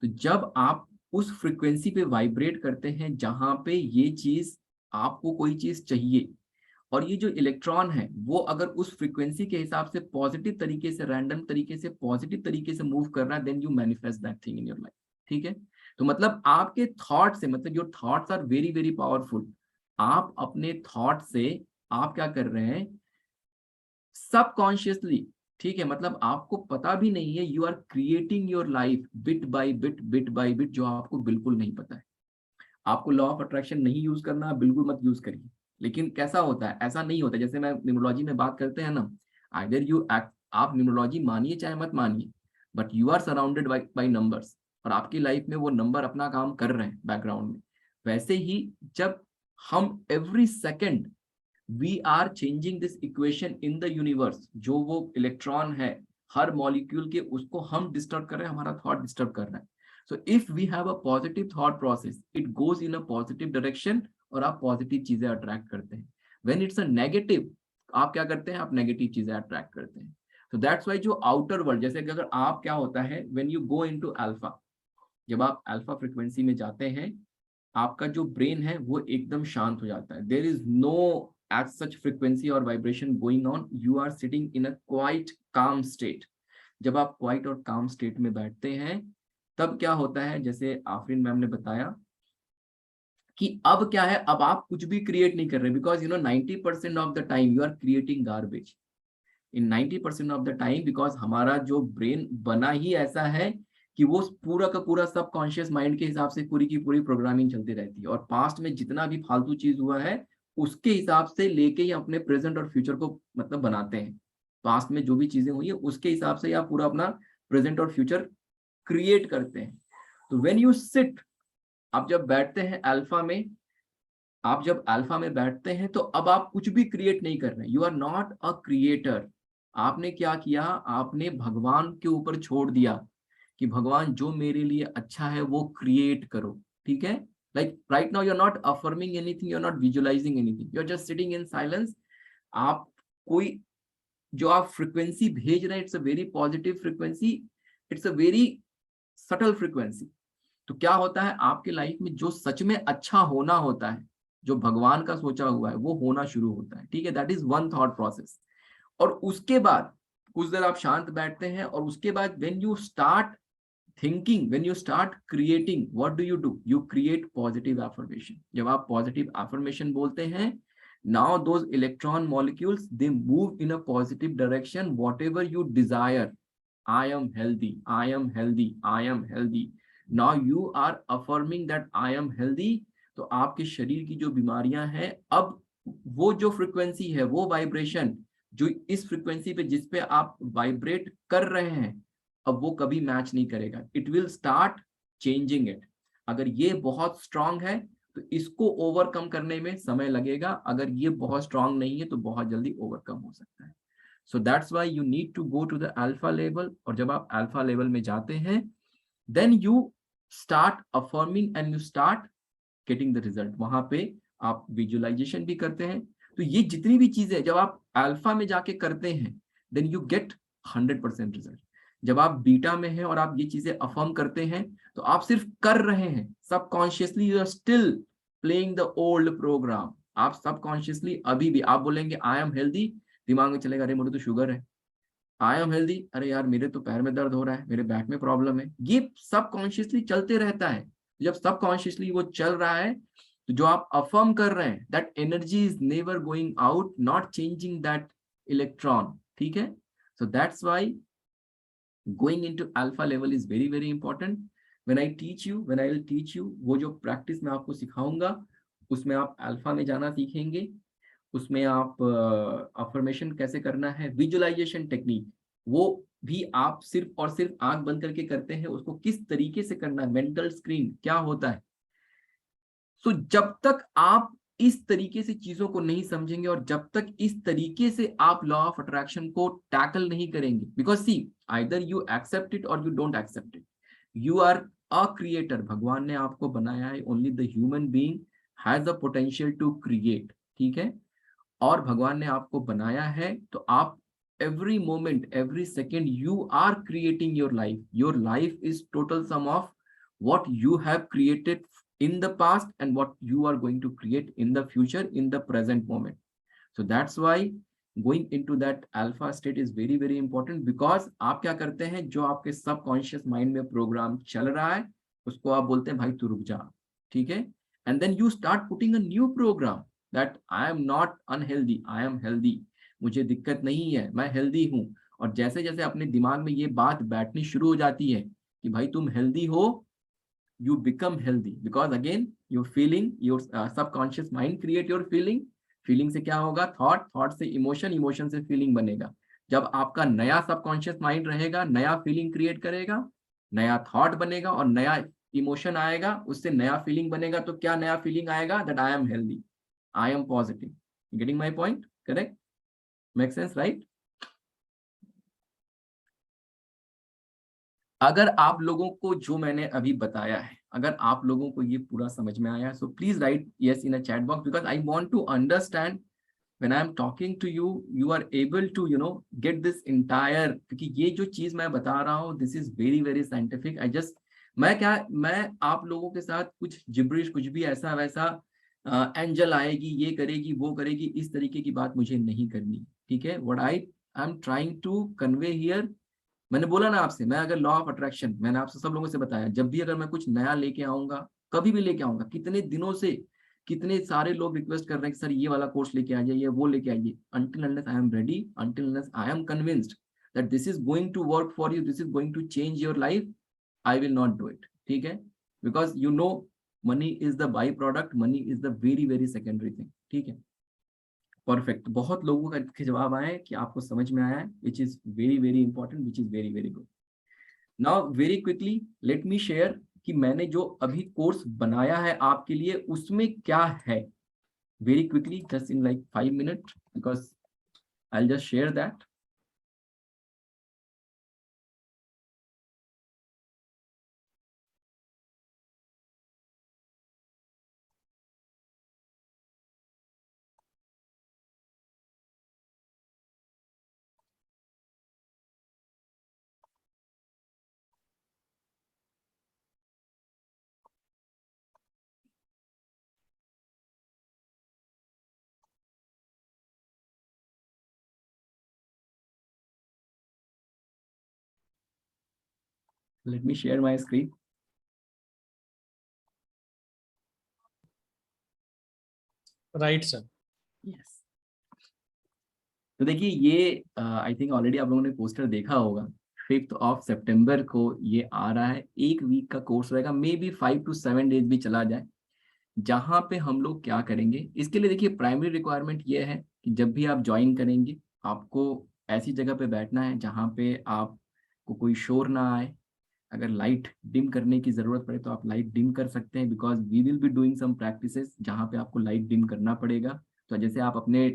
तो जब आप उस फ्रीक्वेंसी पे वाइब्रेट करते हैं जहां पे ये चीज, आपको कोई चीज चाहिए, और ये जो इलेक्ट्रॉन है वो अगर उस फ्रीक्वेंसी के हिसाब से पॉजिटिव तरीके से, रैंडम तरीके से, पॉजिटिव तरीके से मूव कर रहा है, then you manifest that thing in your life, ठीक है। तो मतलब आपके थॉट से, मतलब your thoughts are very very powerful. आप अपने थॉट से आप क्या कर रहे हैं, सबकॉन्शियसली, ठीक है, मतलब आपको पता भी नहीं है, you are creating your life bit by bit, bit by bit, जो आपको बिल्कुल नहीं पता है। आपको लॉ ऑफ अट्रैक्शन नहीं यूज करना, बिल्कुल मत यूज करिए। लेकिन कैसा होता है, ऐसा नहीं होता, जैसे मैं न्यूमरोलॉजी में बात करते हैं ना, आइदर यू एक्ट, आप न्यूमरोलॉजी मानिए चाहे मत मानिए, but you are surrounded by numbers, और आपकी लाइफ में वो नंबर अपना काम कर रहे हैं बैकग्राउंड में। वैसे ही जब हम every second we are changing this equation in the universe, जो वो इलेक्ट्रॉन है हर मॉलिक्यूल के, उसको हम डिस्टर्ब कर रहे हैं, हमारा थॉट डिस्टर्ब कर रहा है। So if we have a positive thought process, it goes in a positive direction, और आप पॉजिटिव चीजें अट्रैक्ट करते हैं। When it's a negative, आप क्या करते हैं, आप नेगेटिव चीजें अट्रैक्ट करते हैं। So that's why जो आउटर वर्ल्ड, जैसे कि अगर आप क्या होता है, when you go into alpha, जब आप अल्फा फ्रिक्वेंसी में जाते हैं, आपका जो ब्रेन है वो एकदम शांत हो जाता है। There is no as such frequency और vibration going on, you are sitting in a quiet calm state. जब आप क्वाइट और काम स्टेट में बैठते हैं, तब क्या होता है, जैसे आफरीन मैम ने बताया कि अब क्या है, अब आप कुछ भी क्रिएट नहीं कर रहे, because 90% of the time you are creating garbage in 90% of the time, because हमारा जो ब्रेन बना ही ऐसा है कि वो पूरा का पूरा सबकॉन्शियस माइंड के हिसाब से पूरी की पूरी प्रोग्रामिंग चलती रहती है, और पास्ट में जितना भी फालतू चीज हुआ है उसके हिसाब से लेके ही अपने प्रेजेंट और फ्यूचर को मतलब बनाते हैं। पास्ट में जो भी चीजें हुई है उसके हिसाब से आप पूरा अपना प्रेजेंट और फ्यूचर क्रिएट करते हैं। तो व्हेन यू सिट, आप जब बैठते हैं अल्फा में, आप जब अल्फा में बैठते हैं तो अब आप कुछ भी क्रिएट नहीं कर रहे, you are not a creator. आपने क्या किया, आपने भगवान के ऊपर छोड़ दिया कि भगवान जो मेरे लिए अच्छा है वो क्रिएट करो, ठीक है। Like right now you are not affirming anything, you are not visualizing anything, you are just sitting in silence. आप कोई जो आप फ्रिक्वेंसी भेज रहे हैं, it's a very positive frequency, it's a very subtle frequency. तो क्या होता है, आपके लाइफ में जो सच में अच्छा होना होता है, जो भगवान का सोचा हुआ है, वो होना शुरू होता है, ठीक है। That is one thought process. और उसके बाद कुछ देर आप शांत बैठते हैं, और उसके बाद when you start thinking, when you start creating, what do? You create positive affirmation. जब आप पॉजिटिव एफर्मेशन बोलते हैं, now those electron molecules, they move in a positive direction, whatever you desire. I am healthy, I am healthy, I am healthy. Now you are affirming that I am healthy. तो आपके शरीर की जो बीमारियां हैं, अब वो जो फ्रीक्वेंसी है, वो वाइब्रेशन जो इस फ्रीक्वेंसी पे, जिस पे आप वाइब्रेट कर रहे हैं, अब वो कभी मैच नहीं करेगा। It will start changing it. अगर ये बहुत स्ट्रांग है तो इसको ओवरकम करने में समय लगेगा, अगर ये बहुत स्ट्रांग नहीं है तो बहुत जल्दी ओवरकम हो सकता है। So that's why you need to go to the alpha level. और जब आप अल्फा लेवल में जाते हैं, then you start affirming and you start getting the result. वहां पे आप विजुअलाइजेशन भी करते हैं। तो ये जितनी भी चीजें जब आप अल्फा में जाके करते हैं, देन यू गेट 100% रिजल्ट। जब आप बीटा में हैं और आप ये चीजें अफर्म करते हैं, तो आप सिर्फ कर रहे हैं, subconsciously you are still playing the old program. आप सबकॉन्शियसली अभी भी आप बोलेंगे आई एम हेल्दी, दिमाग में चलेगा अरे मुझे तो शुगर है। आई एम हेल्दी, अरे यार मेरे तो पैर में दर्द हो रहा है, मेरे बैक में प्रॉब्लम है। ये सबकॉन्शियसली चलते रहता है। जब सबकॉन्शियसली वो चल रहा है, तो जो आप अफर्म कर रहे हैं, that energy is never going out, not changing that electron, ठीक है। So that's why going into alpha level is very very important. When I will teach you, वो जो प्रैक्टिस मैं आपको सिखाऊंगा, उसमें आप अल्फा में जाना सीखेंगे। उसमें आप अफर्मेशन कैसे करना है, विजुअलाइजेशन टेक्निक, वो भी आप सिर्फ और सिर्फ आंख बंद करके करते हैं। उसको किस तरीके से करना है, मेंटल स्क्रीन क्या होता है। तो जब तक आप इस तरीके से चीजों को नहीं समझेंगे, और जब तक इस तरीके से आप लॉ ऑफ अट्रैक्शन को टैकल नहीं करेंगे, because see either you accept it और you don't accept it. You are a creator, भगवान ने आपको बनाया है, only the human being has the potential to create, ठीक है। और भगवान ने आपको बनाया है, तो आप every moment, every second, you are creating your life. Your life is total sum of what you have created in the past and what you are going to create in the future, in the present moment. So that's why going into that alpha state is very very important, because आप क्या करते हैं, जो आपके subconscious mind में programme चल रहा है, उसको आप बोलते हैं भाई तू रुक जा, ठीक है। and then you start putting a new program that I am not unhealthy, I am healthy. मुझे दिक्कत नहीं है, मैं हेल्दी हूँ। और जैसे जैसे अपने दिमाग में ये बात बैठनी शुरू हो जाती है कि भाई तुम हेल्दी हो, you become healthy, because again your feeling, your subconscious mind create your feeling से क्या होगा, thought से emotion से feeling बनेगा। जब आपका नया सबकॉन्शियस माइंड रहेगा, नया फीलिंग क्रिएट करेगा, नया थॉट बनेगा और नया इमोशन आएगा, उससे नया फीलिंग बनेगा। तो क्या नया फीलिंग आएगा, that I am healthy, I am positive. Getting my point, correct? Make sense, right? अगर आप लोगों को जो मैंने अभी बताया है, अगर आप लोगों को ये पूरा समझ में आया, so please write yes in a chat box, because I want to understand when I am talking to you, you are able to get this entire. क्योंकि ये जो चीज मैं बता रहा हूँ, this is very very scientific. मैं आप लोगों के साथ कुछ जिब्रिश, कुछ भी ऐसा वैसा एंजल आएगी, ये करेगी, वो करेगी, इस तरीके की बात मुझे नहीं करनी, ठीक है। What I am trying to convey here, मैंने बोला ना आपसे, मैं अगर लॉ ऑफ अट्रैक्शन, मैंने आपसे सब लोगों से बताया, जब भी अगर मैं कुछ नया लेके आऊंगा, कभी भी लेके आऊंगा, कितने दिनों से कितने सारे लोग रिक्वेस्ट कर रहे हैं कि सर ये वाला कोर्स लेके आ जाइए, वो लेके आइए, until unless I am ready, until unless I am convinced that this is going to work for you, this is going to change your life, I will not do it. ठीक है, because you know money is the by product, money is the very very secondary thing. ठीक है, perfect. बहुत लोगों के जवाब आए कि आपको समझ में आया है, which is very very important, which is very very good. Now very quickly let me share कि मैंने जो अभी कोर्स बनाया है आपके लिए उसमें क्या है, very quickly, just in like 5 minute, because I just share that. Let me share my screen. Right sir. Yes. तो देखिए ये आई थिंक ऑलरेडी आप लोगों ने पोस्टर देखा होगा, 5 सितंबर को ये आ रहा है। 1 वीक का कोर्स रहेगा, मे बी 5 to 7 डेज भी चला जाए। जहाँ पे हम लोग क्या करेंगे, इसके लिए देखिए प्राइमरी रिक्वायरमेंट ये है कि जब भी आप ज्वाइन करेंगे आपको ऐसी जगह पे बैठना है जहाँ पे आपको कोई शोर ना आए। अगर लाइट डिम करने की ज़रूरत पड़े तो आप लाइट डिम कर सकते हैं, because we will be doing some practices जहाँ पे आपको लाइट डिम करना पड़ेगा। तो जैसे आप अपने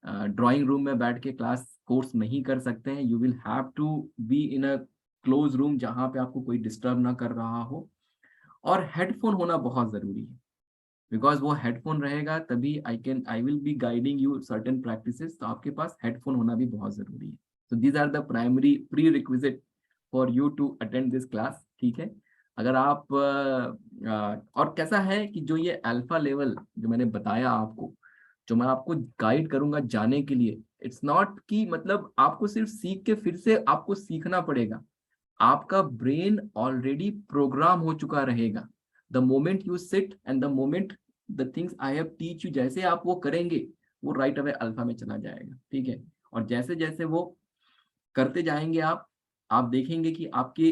ड्राइंग रूम में बैठ के क्लास कोर्स नहीं कर सकते हैं, you will have to be in a close room जहाँ पे आपको कोई डिस्टर्ब ना कर रहा हो। और हेडफोन होना बहुत ज़रूरी है, बिकॉज वो हेडफोन रहेगा तभी I will be guiding you certain practices. तो आपके पास हेडफोन होना भी बहुत ज़रूरी है। तो these are the primary prerequisite for you to attend this class. ठीक है, अगर आप और कैसा है कि जो ये अल्फा लेवल जो मैंने बताया आपको, जो मैं आपको गाइड करूंगा जाने के लिए, इट्स नॉट कि मतलब आपको सिर्फ सीख के फिर से आपको सीखना पड़ेगा। आपका ब्रेन ऑलरेडी प्रोग्राम हो चुका रहेगा। The moment you sit and the moment the things I have teach you, जैसे आप वो करेंगे वो राइट अवे अल्फा में चला जाएगा। ठीक है, और जैसे जैसे वो करते जाएंगे आप देखेंगे कि आपके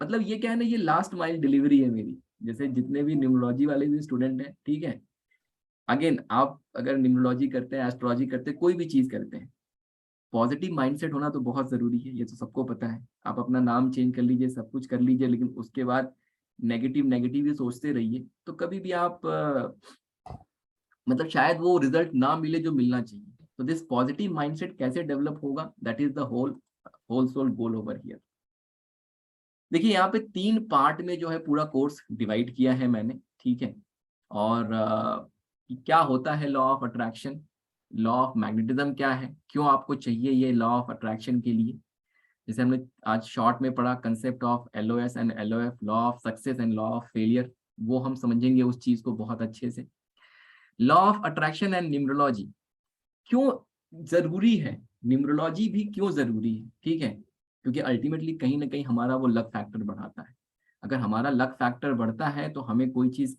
मतलब ये क्या है ना, ये लास्ट माइल डिलीवरी है मेरी। जैसे जितने भी न्यूमरोलॉजी वाले भी स्टूडेंट हैं, ठीक है, अगेन आप अगर न्यूमरोलॉजी करते हैं, एस्ट्रोलॉजी करते हैं, कोई भी चीज करते हैं, पॉजिटिव माइंडसेट होना तो बहुत जरूरी है, ये तो सबको पता है। आप अपना नाम चेंज कर लीजिए, सब कुछ कर लीजिए, लेकिन उसके बाद नेगेटिव नेगेटिव ही सोचते रहिए तो कभी भी आप मतलब शायद वो रिजल्ट ना मिले जो मिलना चाहिए। तो दिस पॉजिटिव माइंडसेट कैसे डेवलप होगा, that is the whole sole goal over here. देखिए यहाँ पे 3 पार्ट में जो है पूरा कोर्स डिवाइड किया है मैंने। ठीक है, और क्या होता है law of attraction, law of magnetism क्या है, क्यों आपको चाहिए ये लॉ ऑफ अट्रैक्शन के लिए। जैसे हमने आज शॉर्ट में पढ़ा concept of LOS and LOF, law of success and law of failure, वो हम समझेंगे उस चीज को बहुत अच्छे से। Law of attraction and numerology क्यों जरूरी है, न्यूमरोलॉजी भी क्यों जरूरी है। ठीक है, क्योंकि अल्टीमेटली कहीं ना कहीं हमारा वो लक फैक्टर बढ़ाता है। अगर हमारा लक फैक्टर बढ़ता है तो हमें कोई चीज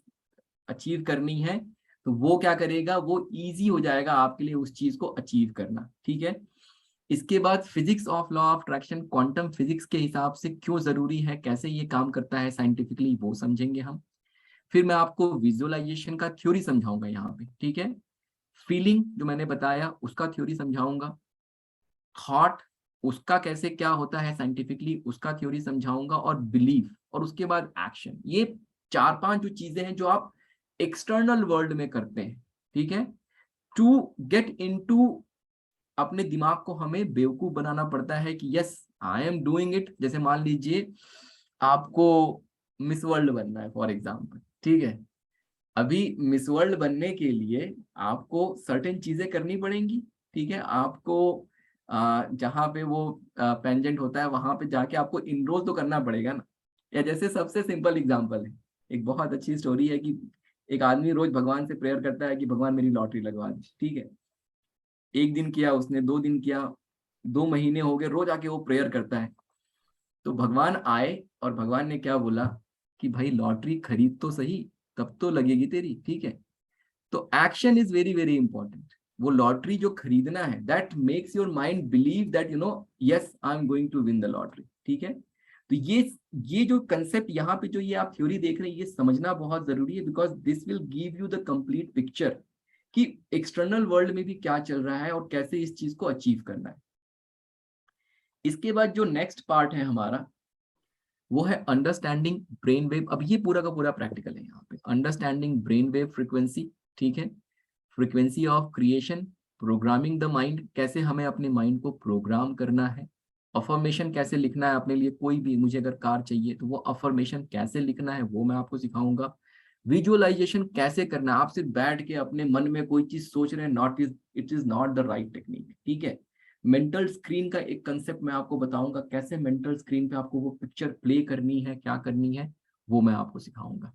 अचीव करनी है तो वो क्या करेगा, वो इजी हो जाएगा आपके लिए उस चीज को अचीव करना। ठीक है, इसके बाद physics of law of attraction, quantum physics के हिसाब से क्यों जरूरी है, कैसे ये काम करता है साइंटिफिकली, वो समझेंगे हम। फिर मैं आपको विजुअलाइजेशन का थ्योरी समझाऊंगा यहाँ पे। ठीक है, फीलिंग जो मैंने बताया उसका थ्योरी समझाऊंगा, थॉट उसका कैसे क्या होता है साइंटिफिकली उसका थ्योरी समझाऊंगा, और बिलीफ, और उसके बाद एक्शन। ये 4-5 जो चीजें हैं जो आप एक्सटर्नल वर्ल्ड में करते हैं। ठीक है, टू गेट इनटू, अपने दिमाग को हमें बेवकूफ बनाना पड़ता है कि yes I am doing it. जैसे मान लीजिए आपको मिस वर्ल्ड बनना है फॉर एग्जाम्पल। ठीक है, अभी मिस वर्ल्ड बनने के लिए आपको सर्टेन चीजें करनी पड़ेंगी। ठीक है, आपको जहाँ पे वो पेंजेंट होता है वहां पे जाके आपको इनरोल तो करना पड़ेगा ना। या जैसे सबसे सिंपल एग्जांपल है, एक बहुत अच्छी स्टोरी है कि एक आदमी रोज भगवान से प्रेयर करता है कि भगवान मेरी लॉटरी लगवा दे। ठीक है, 1 दिन किया उसने, 2 दिन किया, 2 महीने हो गए, रोज आके वो प्रेयर करता है। तो भगवान आए और भगवान ने क्या बोला कि भाई लॉटरी खरीद तो सही, तब तो लगेगी तेरी, ठीक है। तो action is very very important. वो लॉटरी जो खरीदना है, that makes your mind believe that you know yes I am going to win the lottery, ठीक है। तो ये जो कंसेप्ट यहाँ पे जो ये आप थ्योरी देख रहे हैं, ये समझना बहुत जरूरी है, because this will give you the complete picture कि एक्सटर्नल वर्ल्ड में भी क्या चल रहा है और कैसे इस चीज को अचीव करना है। इसके बाद जो नेक्स्ट पार्ट है हमारा, वो है अंडरस्टैंडिंग ब्रेन वेव। अब ये पूरा का पूरा प्रैक्टिकल है यहाँ पे। अंडरस्टैंडिंग ब्रेन वेव फ्रीक्वेंसी, ठीक है, frequency of creation, programming the mind, कैसे हमें अपने माइंड को प्रोग्राम करना है, अफर्मेशन कैसे लिखना है अपने लिए, कोई भी मुझे अगर कार चाहिए तो वो अफर्मेशन कैसे लिखना है वो मैं आपको सिखाऊंगा। विजुअलाइजेशन कैसे करना है, आप सिर्फ बैठ के अपने मन में कोई चीज सोच रहे हैं, it is not the right technique, ठीक है। मेंटल स्क्रीन का एक कंसेप्ट मैं आपको बताऊंगा, कैसे मेंटल स्क्रीन पे आपको वो पिक्चर प्ले करनी है, क्या करनी है वो मैं आपको सिखाऊंगा।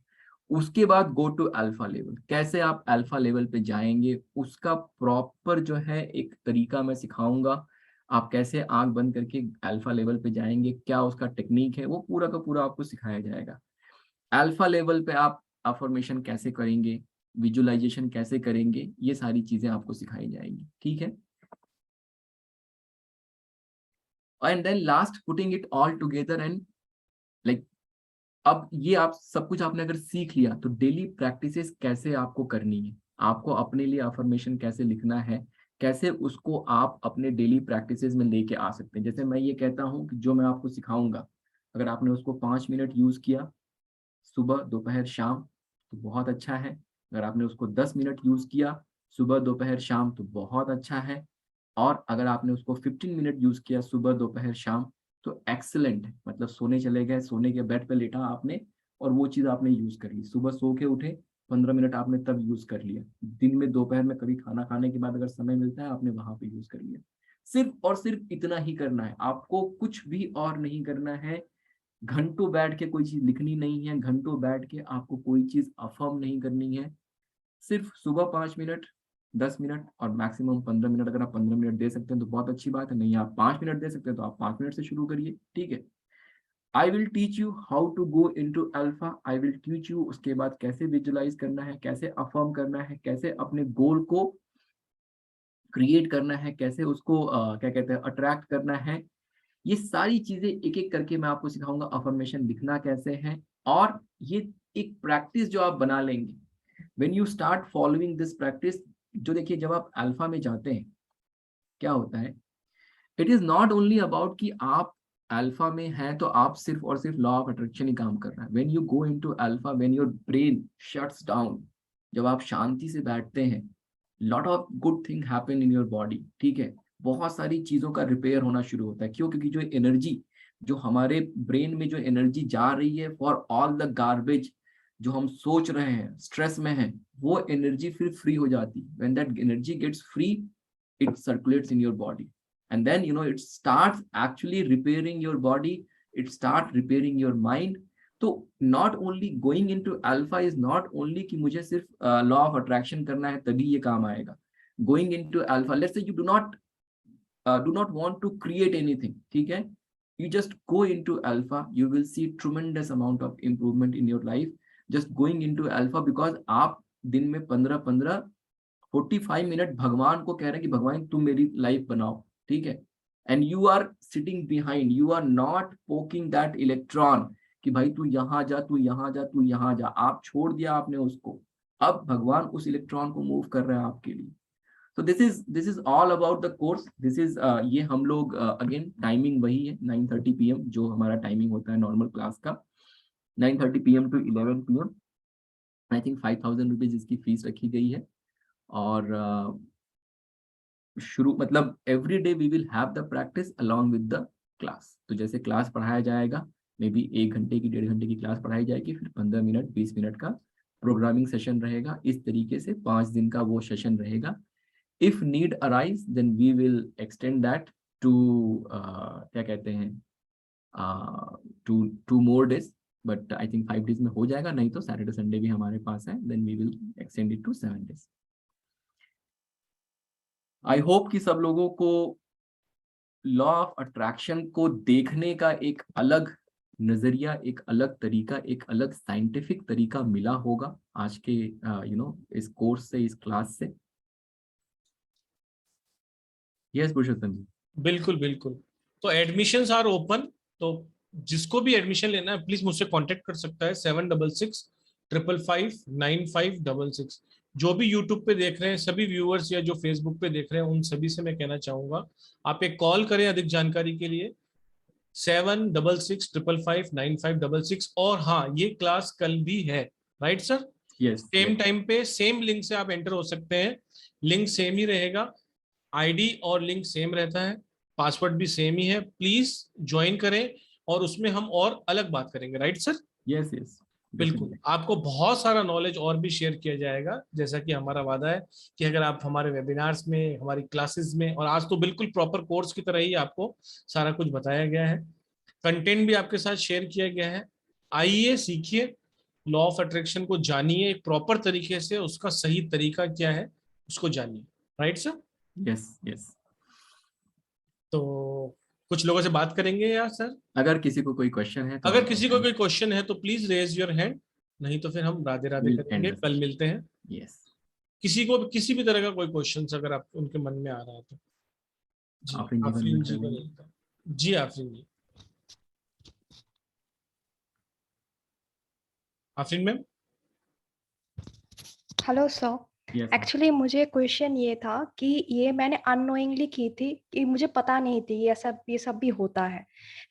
उसके बाद गो टू अल्फा लेवल, कैसे आप अल्फा लेवल पे जाएंगे उसका प्रॉपर जो है एक तरीका मैं सिखाऊंगा। आप कैसे आंख बंद करके अल्फा लेवल पे जाएंगे, क्या उसका टेक्निक है, वो पूरा का पूरा आपको सिखाया जाएगा। अल्फा लेवल पे आप अफर्मेशन कैसे करेंगे, विजुअलाइजेशन कैसे करेंगे, ये सारी चीजें आपको सिखाई जाएंगी, ठीक है। And then last putting it all together and like, अब ये आप सब कुछ आपने अगर सीख लिया तो डेली प्रैक्टिसेस कैसे आपको करनी है, आपको अपने लिए अफर्मेशन कैसे लिखना है, कैसे उसको आप अपने डेली प्रैक्टिसेस में लेके आ सकते हैं। जैसे मैं ये कहता हूँ कि जो मैं आपको सिखाऊंगा, अगर आपने उसको 5 मिनट यूज किया सुबह दोपहर शाम तो बहुत अच्छा है। अगर आपने उसको 10 मिनट यूज किया सुबह दोपहर शाम तो बहुत अच्छा है। और अगर आपने उसको 15 मिनट यूज किया सुबह दोपहर शाम तो एक्सीलेंट है। मतलब सोने चले गए, सोने के बेड पे लेटा आपने और वो चीज आपने यूज कर ली, सुबह सो के उठे 15 मिनट आपने तब यूज कर लिया, दिन में दोपहर में कभी खाना खाने के बाद अगर समय मिलता है आपने वहां पे यूज कर लिया। सिर्फ और सिर्फ इतना ही करना है, आपको कुछ भी और नहीं करना है। घंटों बैठ के कोई चीज लिखनी नहीं है, घंटों बैठ के आपको कोई चीज अफर्म नहीं करनी है। सिर्फ सुबह 5 मिनट, 10 मिनट और मैक्सिमम 15 मिनट। अगर आप 15 मिनट दे सकते हैं तो बहुत अच्छी बात है, नहीं आप 5 मिनट दे सकते हैं तो आप 5 मिनट से शुरू करिए, ठीक है। I will teach you how to go into alpha, I will teach you उसके बाद कैसे विजुअलाइज करना है, कैसे अफर्म करना है, कैसे अपने गोल को क्रिएट करना है, कैसे उसको क्या कहते हैं अट्रैक्ट करना है। ये सारी चीजें एक एक करके मैं आपको सिखाऊंगा। अफर्मेशन लिखना कैसे है, और ये एक प्रैक्टिस जो आप बना लेंगे when you start following this practice. जो देखिए जब आप अल्फा में जाते हैं क्या होता है, it is not only about कि आप अल्फा में हैं तो आप सिर्फ और सिर्फ लॉ ऑफ अट्रैक्शन ही काम कर रहा है। When you go into alpha, when your brain shuts down, जब आप शांति से बैठते हैं, lot of good thing happen in your body, ठीक है। बहुत सारी चीजों का रिपेयर होना शुरू होता है। क्यों? क्योंकि जो एनर्जी, जो हमारे ब्रेन में जो एनर्जी जा रही है फॉर ऑल द गार्बेज जो हम सोच रहे हैं, स्ट्रेस में हैं, वो एनर्जी फिर फ्री हो जाती है। When that energy gets free, it circulates in your body, and then it starts actually repairing your body, it starts repairing your mind. तो not only going into alpha is not only कि मुझे सिर्फ law of attraction करना है तभी ये काम आएगा। going into alpha, let's say you do not want to create anything, ठीक है, you just go into alpha, you will see tremendous amount of improvement in your life just going into alpha, because आप दिन में 45 minute भगवान को कह रहे हैं कि भगवान तुम मेरी लाइफ बनाओ, ठीक है। And you are sitting behind, you are not poking that electron कि भाई तू यहाँ जा, तू यहाँ जा, तू यहाँ जा। आप छोड़ दिया आपने उसको, अब भगवान उस इलेक्ट्रॉन को मूव कर रहे हैं आपके लिए। तो this is all about the course. This is ये हम लोग अगेन टाइमिंग वही है 9:30 PM जो हमारा टाइमिंग होता है नॉर्मल क्लास का, 9:30 PM to 11 PM। I think 5,000 rupees इसकी फीस रखी गई है। और शुरू मतलब every day we will have the practice along with the class. तो जैसे क्लास पढ़ाया जाएगा, मे बी 1 घंटे की 1.5 घंटे की क्लास पढ़ाई जाएगी, फिर 15 मिनट 20 मिनट का प्रोग्रामिंग सेशन रहेगा। इस तरीके से 5 दिन का वो सेशन रहेगा। If need arise then we will extend that to क्या कहते हैं to more days, but I think 5 days में हो जाएगा। नहीं तो सैटरडे संडे भी हमारे पास है, then we will extend it to 7 days. I hope कि सब लोगों को लॉ ऑफ अट्रैक्शन को देखने का एक अलग नजरिया, एक अलग तरीका, एक अलग साइंटिफिक तरीका मिला होगा आज के इस कोर्स से, इस क्लास से। यस पुरुषोत्तम जी। बिल्कुल बिल्कुल। तो एडमिशंस आर ओपन, तो जिसको भी एडमिशन लेना है प्लीज मुझसे कांटेक्ट कर सकता है 7665559566। जो भी यूट्यूब पे देख रहे हैं सभी व्यूअर्स या जो फेसबुक पे देख रहे हैं उन सभी से मैं कहना चाहूंगा आप एक कॉल करें अधिक जानकारी के लिए 7665559566। और हाँ, ये क्लास कल भी है, right sir? Yes, same time पे सेम लिंक से आप एंटर हो सकते हैं। लिंक सेम ही रहेगा, आईडी और लिंक सेम रहता है, पासवर्ड भी सेम ही है। प्लीज ज्वाइन करें और उसमें हम और अलग बात करेंगे, राइट सर? यस यस, बिल्कुल, आपको बहुत सारा नॉलेज और भी शेयर किया जाएगा, जैसा कि हमारा वादा है कि अगर आप हमारे वेबिनार्स में, हमारी क्लासेस में, और आज तो बिल्कुल प्रॉपर कोर्स की तरह ही आपको सारा कुछ बताया गया है, कंटेंट भी आपके साथ शेयर किया गया है। आइए सीखिए, लॉ ऑफ अट्रैक्शन को जानिए एक प्रॉपर तरीके से, उसका सही तरीका क्या है उसको जानिए, राइट सर? Yes yes. तो कुछ लोगों से बात करेंगे यार सर? अगर किसी को कोई क्वेश्चन है तो अगर किसी को कोई क्वेश्चन है तो प्लीज रेज योर हैंड, नहीं तो फिर हम राधे राधे करेंगे, कल मिलते हैं। यस, किसी को किसी भी तरह का कोई क्वेश्चन अगर आप उनके मन में आ रहा है तो जी आफरीन जी को लेता। जी Afreen ji, Afreen ma'am. Hello sir, actually मुझे क्वेश्चन ये था कि ये मैंने अननोइंगली की थी, कि मुझे पता नहीं थी ये सब भी होता है।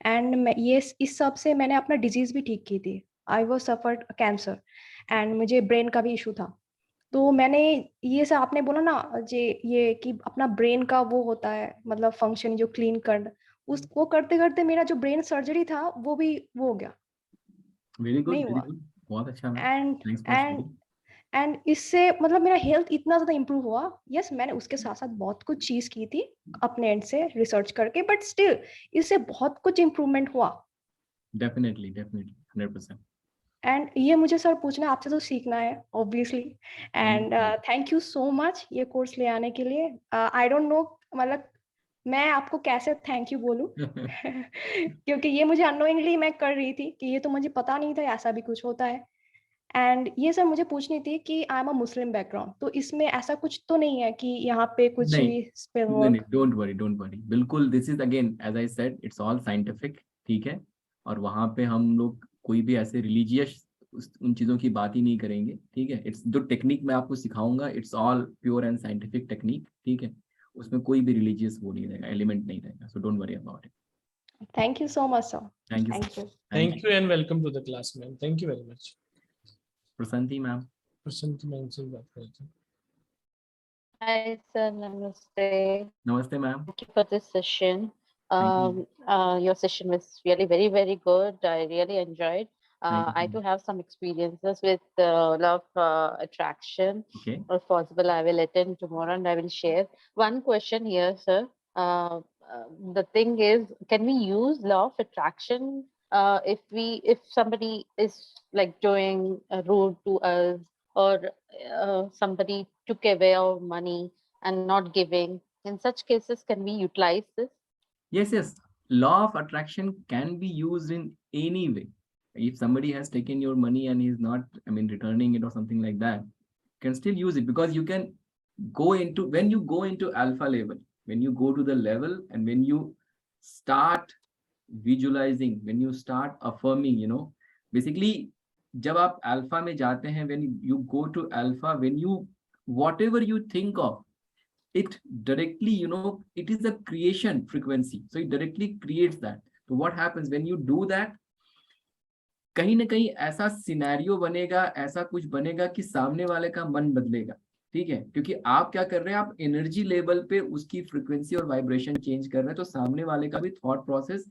एंड ये इस सब से मैंने अपना डिजीज भी ठीक की थी। I was suffered cancer and मुझे ब्रेन का भी इशू था। तो मैंने ये सब आपने बोला ना ये कि अपना ब्रेन का वो होता है, मतलब फंक्शन जो क्लीन कर, वो करते करते मेरा जो ब्रेन सर्जरी था वो भी वो हो गया, वेरी गुड, नहीं वेरी हुआ। गुड, बहुत अच्छा। एंड इससे मतलब मेरा हेल्थ इतना ज्यादा इम्प्रूव हुआ। यस, मैंने उसके साथ साथ बहुत कुछ चीज की थी अपने एंड से रिसर्च करके, बट स्टिल इससे बहुत कुछ इम्प्रूवमेंट हुआ। Definitely definitely 100%। एंड ये मुझे सर पूछना, आपसे तो सीखना है obviously. And thank you so much ये कोर्स ले आने के लिए। आई डोंट नो, मतलब मैं आपको कैसे थैंक यू बोलूं क्योंकि ये मुझे अननोइंगली मैं कर रही थी, कि ये तो मुझे पता नहीं था ऐसा भी कुछ होता है। एंड ये सर मुझे पूछनी थी कि I am a Muslim background, तो इसमें ऐसा कुछ तो नहीं है कि यहाँ पे कुछ नहीं भी स्पेल नहीं, work? Don't worry don't worry, बिल्कुल this is again as I said it's all scientific, ठीक है। और वहाँ पे हम लोग कोई भी ऐसे रिलीजियस उन चीज़ों की बात ही नहीं करेंगे, ठीक है। इट्स जो टेक्निक मैं आपको सिखाऊंगा it's all pure and scientific technique, ठीक है। उसमें कोई भी रिलीजियस वो नहीं रहेगा, एलिमेंट नहीं रहेगा, so don't worry about it. Thank you so much sir. Thank you, thank you and welcome to the class ma'am, thank you very much. Prasannati ma'am, Prasannati ma'am से बात करते हैं। Hi, sir. Namaste. नमस्ते ma'am. Thank you for this session. Your session was really very, very good. I really enjoyed. I do have some experiences with law of attraction. Okay. If possible, I will attend tomorrow and I will share. One question here, sir. The thing is, can we use law of attraction if somebody is like doing rude to us, or somebody took away our money and not giving? In such cases, can we utilize this? Yes, yes. Law of attraction can be used in any way. If somebody has taken your money and is not, returning it or something like that, you can still use it, because you can go into, when you go into alpha level, when you go to the level and when you start visualizing, when you start affirming, basically जब आप alpha में जाते हैं, when you go to alpha, when you, whatever you think of, it directly, it is a creation frequency, so it directly creates that. So what happens when you do that, कहीं ना कहीं ऐसा scenario बनेगा, ऐसा कुछ बनेगा कि सामने वाले का मन बदलेगा, ठीक है। क्योंकि आप क्या कर रहे हैं, आप एनर्जी लेवल पे उसकी फ्रीक्वेंसी और वाइब्रेशन चेंज कर रहे हैं, तो सामने वाले का भी थॉट प्रोसेस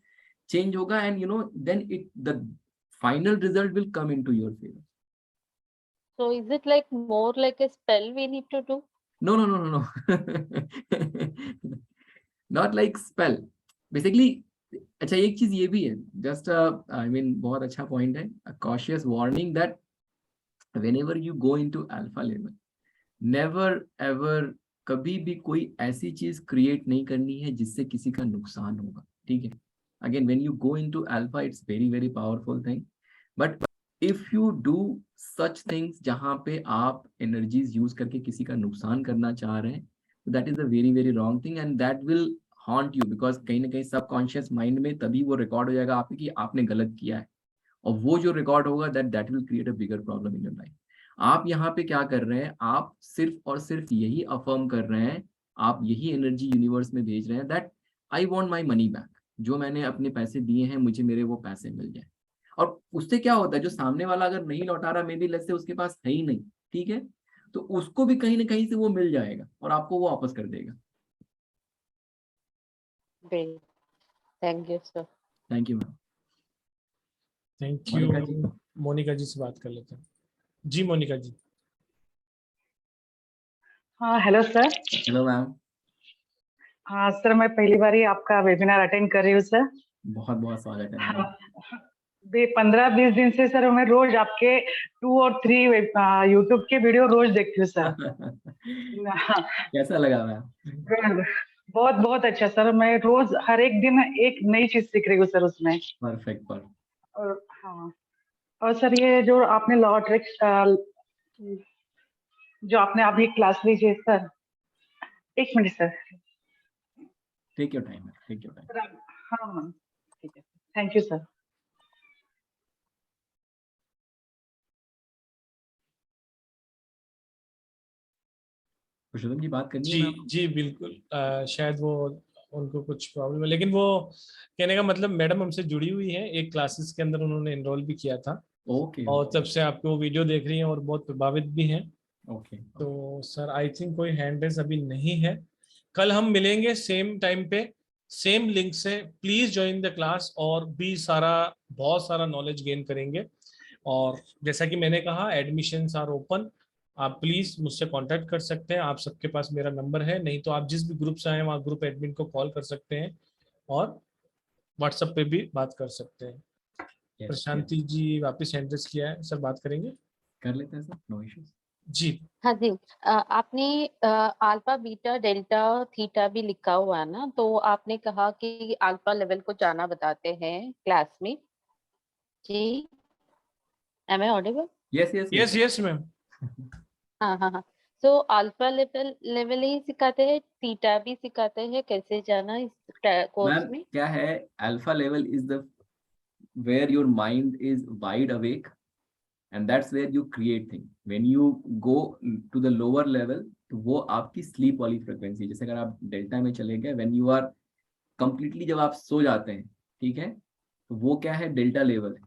चेंज होगा, and then it, the final result will come into your favour. So is it like more like a spell we need to do? No. Not like spell. Basically, अच्छा एक चीज ये भी है, just बहुत अच्छा point है, a cautious warning that whenever you go into alpha level, never ever कभी भी कोई ऐसी चीज क्रिएट नहीं करनी है जिससे किसी का नुकसान होगा, ठीक है। Again when you go into alpha it's very very powerful thing, but if you do such things जहां पे आप एनर्जीज यूज करके किसी का नुकसान करना चाह रहे हैं, that is a very very wrong thing and that will haunt you, because कहीं ना कहीं सबकॉन्शियस माइंड में तभी वो रिकॉर्ड हो जाएगा आपके कि आपने गलत किया है, और वो जो रिकॉर्ड होगा that will create a bigger problem in your life. आप यहाँ पे क्या कर रहे हैं, आप सिर्फ और सिर्फ यही अफर्म कर रहे हैं, आप यही एनर्जी यूनिवर्स में भेज रहे हैं that I want my money back, जो मैंने अपने पैसे दिए हैं मुझे मेरे वो पैसे मिल जाए। और उससे क्या होता है, जो सामने वाला अगर नहीं लौटा रहा, मे बी लेट्स से उसके पास है ही नहीं, ठीक है, तो उसको भी कहीं ना कहीं से वो मिल जाएगा और आपको वो वापस कर देगा। Great. Thank you, sir. Thank you ma'am. Thank Monika you. जी। मोनिका जी से बात कर लेते हैं। जी मोनिका जी। हाँ हेलो सर। Hello ma'am. हाँ सर, मैं पहली बार ही आपका वेबिनार अटेंड कर रही हूँ सर। बहुत बहुत स्वागत है मैम। हाँ, 15-20 दिन से सर मैं रोज आपके 2 और 3 यूट्यूब के वीडियो रोज देखती हूँ सर। कैसा लगा मैम? बहुत बहुत अच्छा सर, मैं रोज हर एक दिन एक नई चीज सीख रही हूँ सर उसमें। परफेक्ट पर। और हाँ, और सर ये जो आपने लॉ ट्रिक्स जो आपने अभी क्लास ली है sir, 1 minute sir. Take your time, take your time. हाँ हाँ ठीक है, thank you sir. Purushottam ji बात करनी है जी मैम? जी बिल्कुल। शायद वो उनको कुछ प्रॉब्लम है, लेकिन वो कहने का मतलब मैडम हमसे जुड़ी हुई है, एक क्लासेस के अंदर उन्होंने एनरोल भी किया था। ओके। और तब से आपको वीडियो देख रही हैं और बहुत प्रभावित भी हैं। ओके। तो सर आई थिंक कोई हैंड रेज अभी नहीं है। कल हम मिलेंगे सेम टाइम पे सेम लिंक से। प्लीज ज्वाइन द क्लास और भी बहुत सारा नॉलेज गेन करेंगे। और जैसा कि मैंने कहा, एडमिशंस आर ओपन। आप प्लीज मुझसे कांटेक्ट कर सकते हैं। आप सबके पास मेरा नंबर है, नहीं तो आप जिस भी ग्रुप से आए वहाँ ग्रुप एडमिन को कॉल कर सकते हैं और व्हाट्सएप पे भी बात कर सकते हैं। प्रशांति जी वापस हैंड रेज किया है, सर बात करेंगे? कर लेते हैं सर, नो इश्यूज। जी हाँ जी। आपने अल्फा बीटा डेल्टा थीटा भी लिखा हुआ है ना, तो आपने कहा कि अल्फा लेवल को जाना बताते हैं क्लास में। जी, am I audible? Yes yes yes yes ma'am. हाँ हाँ हाँ। तो अल्फा लेवल ही सिखाते हैं, थीटा भी सिखाते हैं, कैसे जाना इस कोर्स मैम में? क्या है, alpha level is the where your mind is wide awake and that's where you create thing. When you go to the lower level, तो वो आपकी स्लीप वाली फ्रिक्वेंसी, जैसे अगर आप डेल्टा में चले गए, when you are completely, जब आप सो जाते हैं, ठीक है, तो वो क्या है, डेल्टा लेवल है,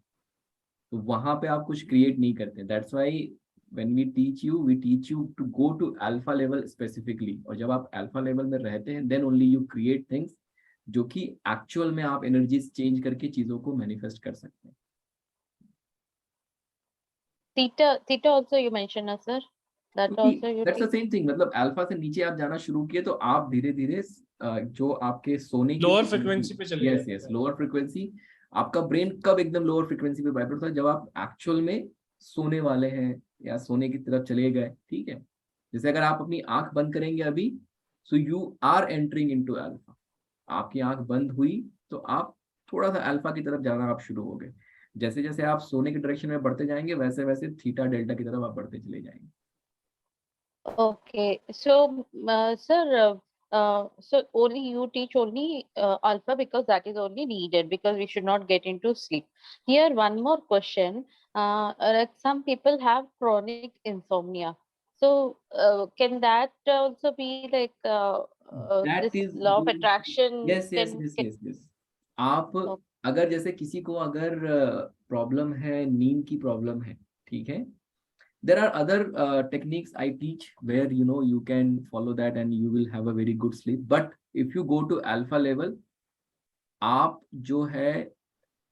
तो वहां पे आप कुछ क्रिएट नहीं करते। That's why when we teach you to go to alpha level specifically, और जब आप अल्फा लेवल में रहते हैं then only you create things जो कि एक्चुअल में आप एनर्जीज चेंज करके चीजों को मैनिफेस्ट कर सकते हैं। थीटा also you mentioned ना sir, that also you that's the teach? Same thing, मतलब अल्फा से नीचे आप जाना शुरू किए तो आप धीरे धीरे जो आपके सोने की लोअर फ्रिक्वेंसी पे चले यस यस लोअर फ्रिक्वेंसी, आपका ब्रेन कब एकदम लोअर फ्रिक्वेंसी पे वाइब्रेट होता है, जब आप एक्चुअल में सोने वाले हैं या सोने की तरफ चले गए, ठीक है। जैसे अगर आप अपनी आंख बंद करेंगे अभी, so you are entering into alpha. आपकी आंख बंद हुई तो आप थोड़ा सा अल्फा की तरफ जाना आप शुरू हो गए। जैसे जैसे आप सोने की डायरेक्शन में बढ़ते जाएंगे, वैसे वैसे थीटा डेल्टा की तरफ आप बढ़ते चले जाएंगे। Okay, so sir, so only you teach only alpha because that is only needed, because we should not get into sleep. Here, one more question. Like some people have chronic insomnia. So can that also be like That this is law of going to, attraction yes yes can, yes can yes yes। आप okay. अगर जैसे किसी को अगर problem है, नींद की problem है, ठीक है, there are other techniques I teach where you can follow that and you will have a very good sleep. But if you go to alpha level, आप जो है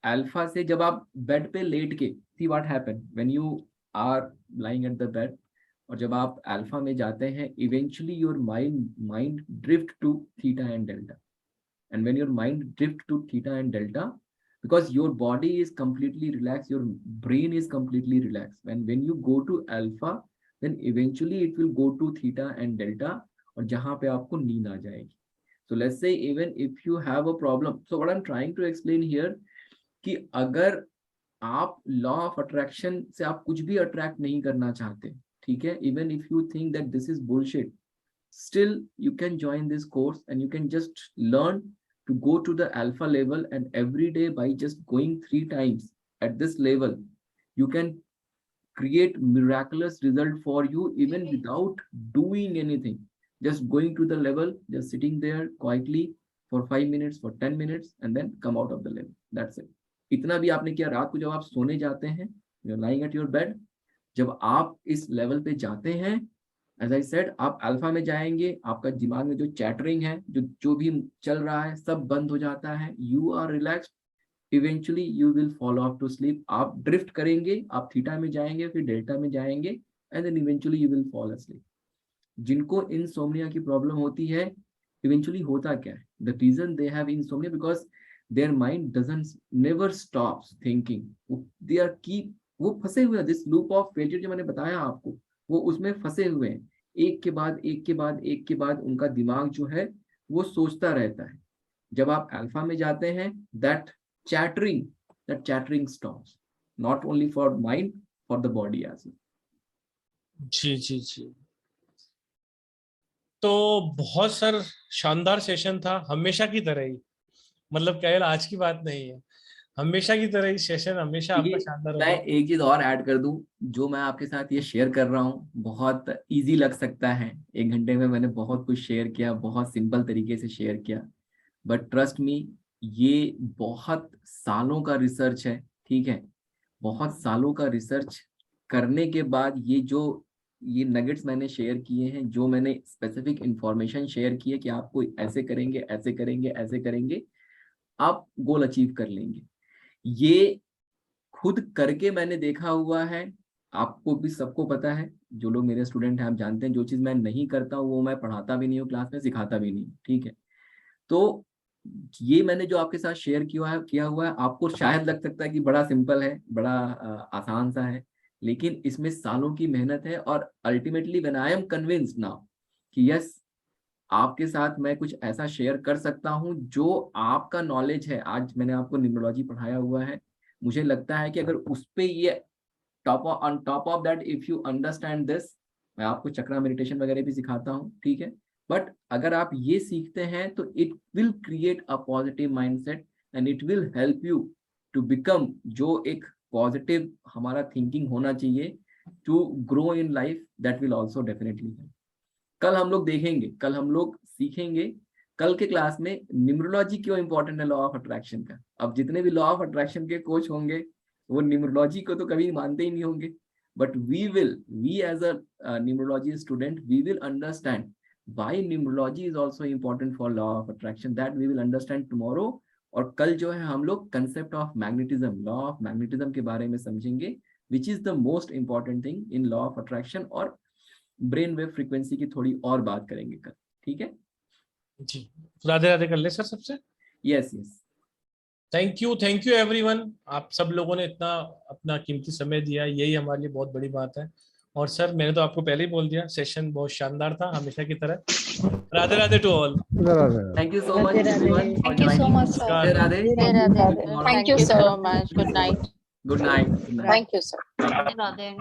अल्फा से जब आप बेड पे लेट के, see what happen when you are lying at the bed, और जब आप अल्फा में जाते हैं, eventually your mind drift to theta and delta, and when your mind drift to theta and delta, because your body is completely relaxed, your brain is completely relaxed, when you go to alpha, then eventually it will go to theta and delta, और जहां पे आपको नींद आ जाएगी. So let's say even if you have a problem, so what I'm trying to explain here कि अगर आप law of attraction से आप कुछ भी अट्रैक्ट नहीं करना चाहते, ठीक है, even if you think that this is bullshit, still you can join this course and you can just learn to go to the alpha level, and every day by just going 3 times at this level you can create miraculous result for you even without doing anything. Just going to the level, just sitting there quietly for 5 minutes, for 10 minutes, and then come out of the level. That's it. इतना भी आपने किया. रात को जब आप सोने जाते हैं, you're lying at your bed, जब आप इस लेवल पे जाते हैं, as I said, आप अल्फा में जाएंगे, आपका दिमाग में जो चैटरिंग है, जो भी चल रहा है, सब बंद हो जाता है. You are relaxed. Eventually you will fall off to sleep. आप ड्रिफ्ट करेंगे, आप थीटा में जाएंगे, फिर डेल्टा में जाएंगे, and then eventually you will fall asleep. जिनको इंसोम्निया की प्रॉब्लम होती है, इवेंचुअली होता क्या है? The reason they have insomnia because their mind doesn't never stops thinking. They are keep, वो फंसे हुए हैं. दिस लूप ऑफ फेलियर जो मैंने बताया आपको, वो उसमें फंसे हुए हैं. एक के बाद एक के बाद एक के बाद उनका दिमाग जो है वो सोचता रहता है. जब आप अल्फा में जाते हैं, that chattering stops, not only for mind, for the body as well. जी जी जी. तो बहुत सर शानदार सेशन था, हमेशा की तरह ही. मतलब केवल आज की बात नहीं है, हमेशा की तरह ही सेशन हमेशा आपका शानदार मैं होगा. एक चीज और ऐड कर दूं, जो मैं आपके साथ ये शेयर कर रहा हूँ बहुत इजी लग सकता है. 1 घंटे में मैंने बहुत कुछ शेयर किया, बहुत सिंपल तरीके से शेयर किया, बट ट्रस्ट मी, ये बहुत सालों का रिसर्च है. ठीक है, बहुत सालों का रिसर्च करने के बाद ये नगेट्स मैंने शेयर किए हैं, जो मैंने स्पेसिफिक इंफॉर्मेशन शेयर की है कि आपको ऐसे करेंगे, ऐसे करेंगे, ऐसे करेंगे, आप गोल अचीव कर लेंगे. ये खुद करके मैंने देखा हुआ है. आपको भी सबको पता है, जो लोग मेरे स्टूडेंट हैं आप जानते हैं, जो चीज़ मैं नहीं करता हूँ वो मैं पढ़ाता भी नहीं हूँ, क्लास में सिखाता भी नहीं. ठीक है, तो ये मैंने जो आपके साथ शेयर किया हुआ है, आपको शायद लग सकता है कि बड़ा सिंपल है, बड़ा आसान सा है, लेकिन इसमें सालों की मेहनत है. और ultimately when I M convinced now कि यस, आपके साथ मैं कुछ ऐसा शेयर कर सकता हूं जो आपका नॉलेज है. आज मैंने आपको न्यूमरोलॉजी पढ़ाया हुआ है, मुझे लगता है कि अगर उस पे ये on top of that, if you understand this, मैं आपको चक्रा मेडिटेशन वगैरह भी सिखाता हूँ. ठीक है, बट अगर आप ये सीखते हैं तो it will create a positive mindset and it will help you to become, जो एक पॉजिटिव हमारा थिंकिंग होना चाहिए to grow in life, that will also definitely help. कल हम लोग देखेंगे, कल हम लोग सीखेंगे, कल के क्लास में न्यूमरोलॉजी क्यों इंपॉर्टेंट है लॉ ऑफ अट्रैक्शन का. अब जितने भी लॉ ऑफ अट्रैक्शन के कोच होंगे वो न्यूमरोलॉजी को तो कभी मानते ही नहीं होंगे, but we as a numerology student, we will understand why numerology is also important for law of attraction. That we will understand tomorrow. और कल जो है हम लोग concept of magnetism, law of magnetism के बारे में समझेंगे, which is the most important thing in law of attraction. और brain wave frequency की थोड़ी और बात करेंगे कल. ठीक है जी, राधे राधे कर ले सर सबसे. यस. Thank you everyone. आप सब लोगों ने इतना अपना कीमती समय दिया, यही हमारे लिए बहुत बड़ी बात है. और सर मैंने तो आपको पहले ही बोल दिया, सेशन बहुत शानदार था हमेशा की तरह. Radhe Radhe to all. Thank you so much everyone. Thank you so much, sir. Radhe. Thank you so much. Good night. Good night. Thank you, sir. Radhe.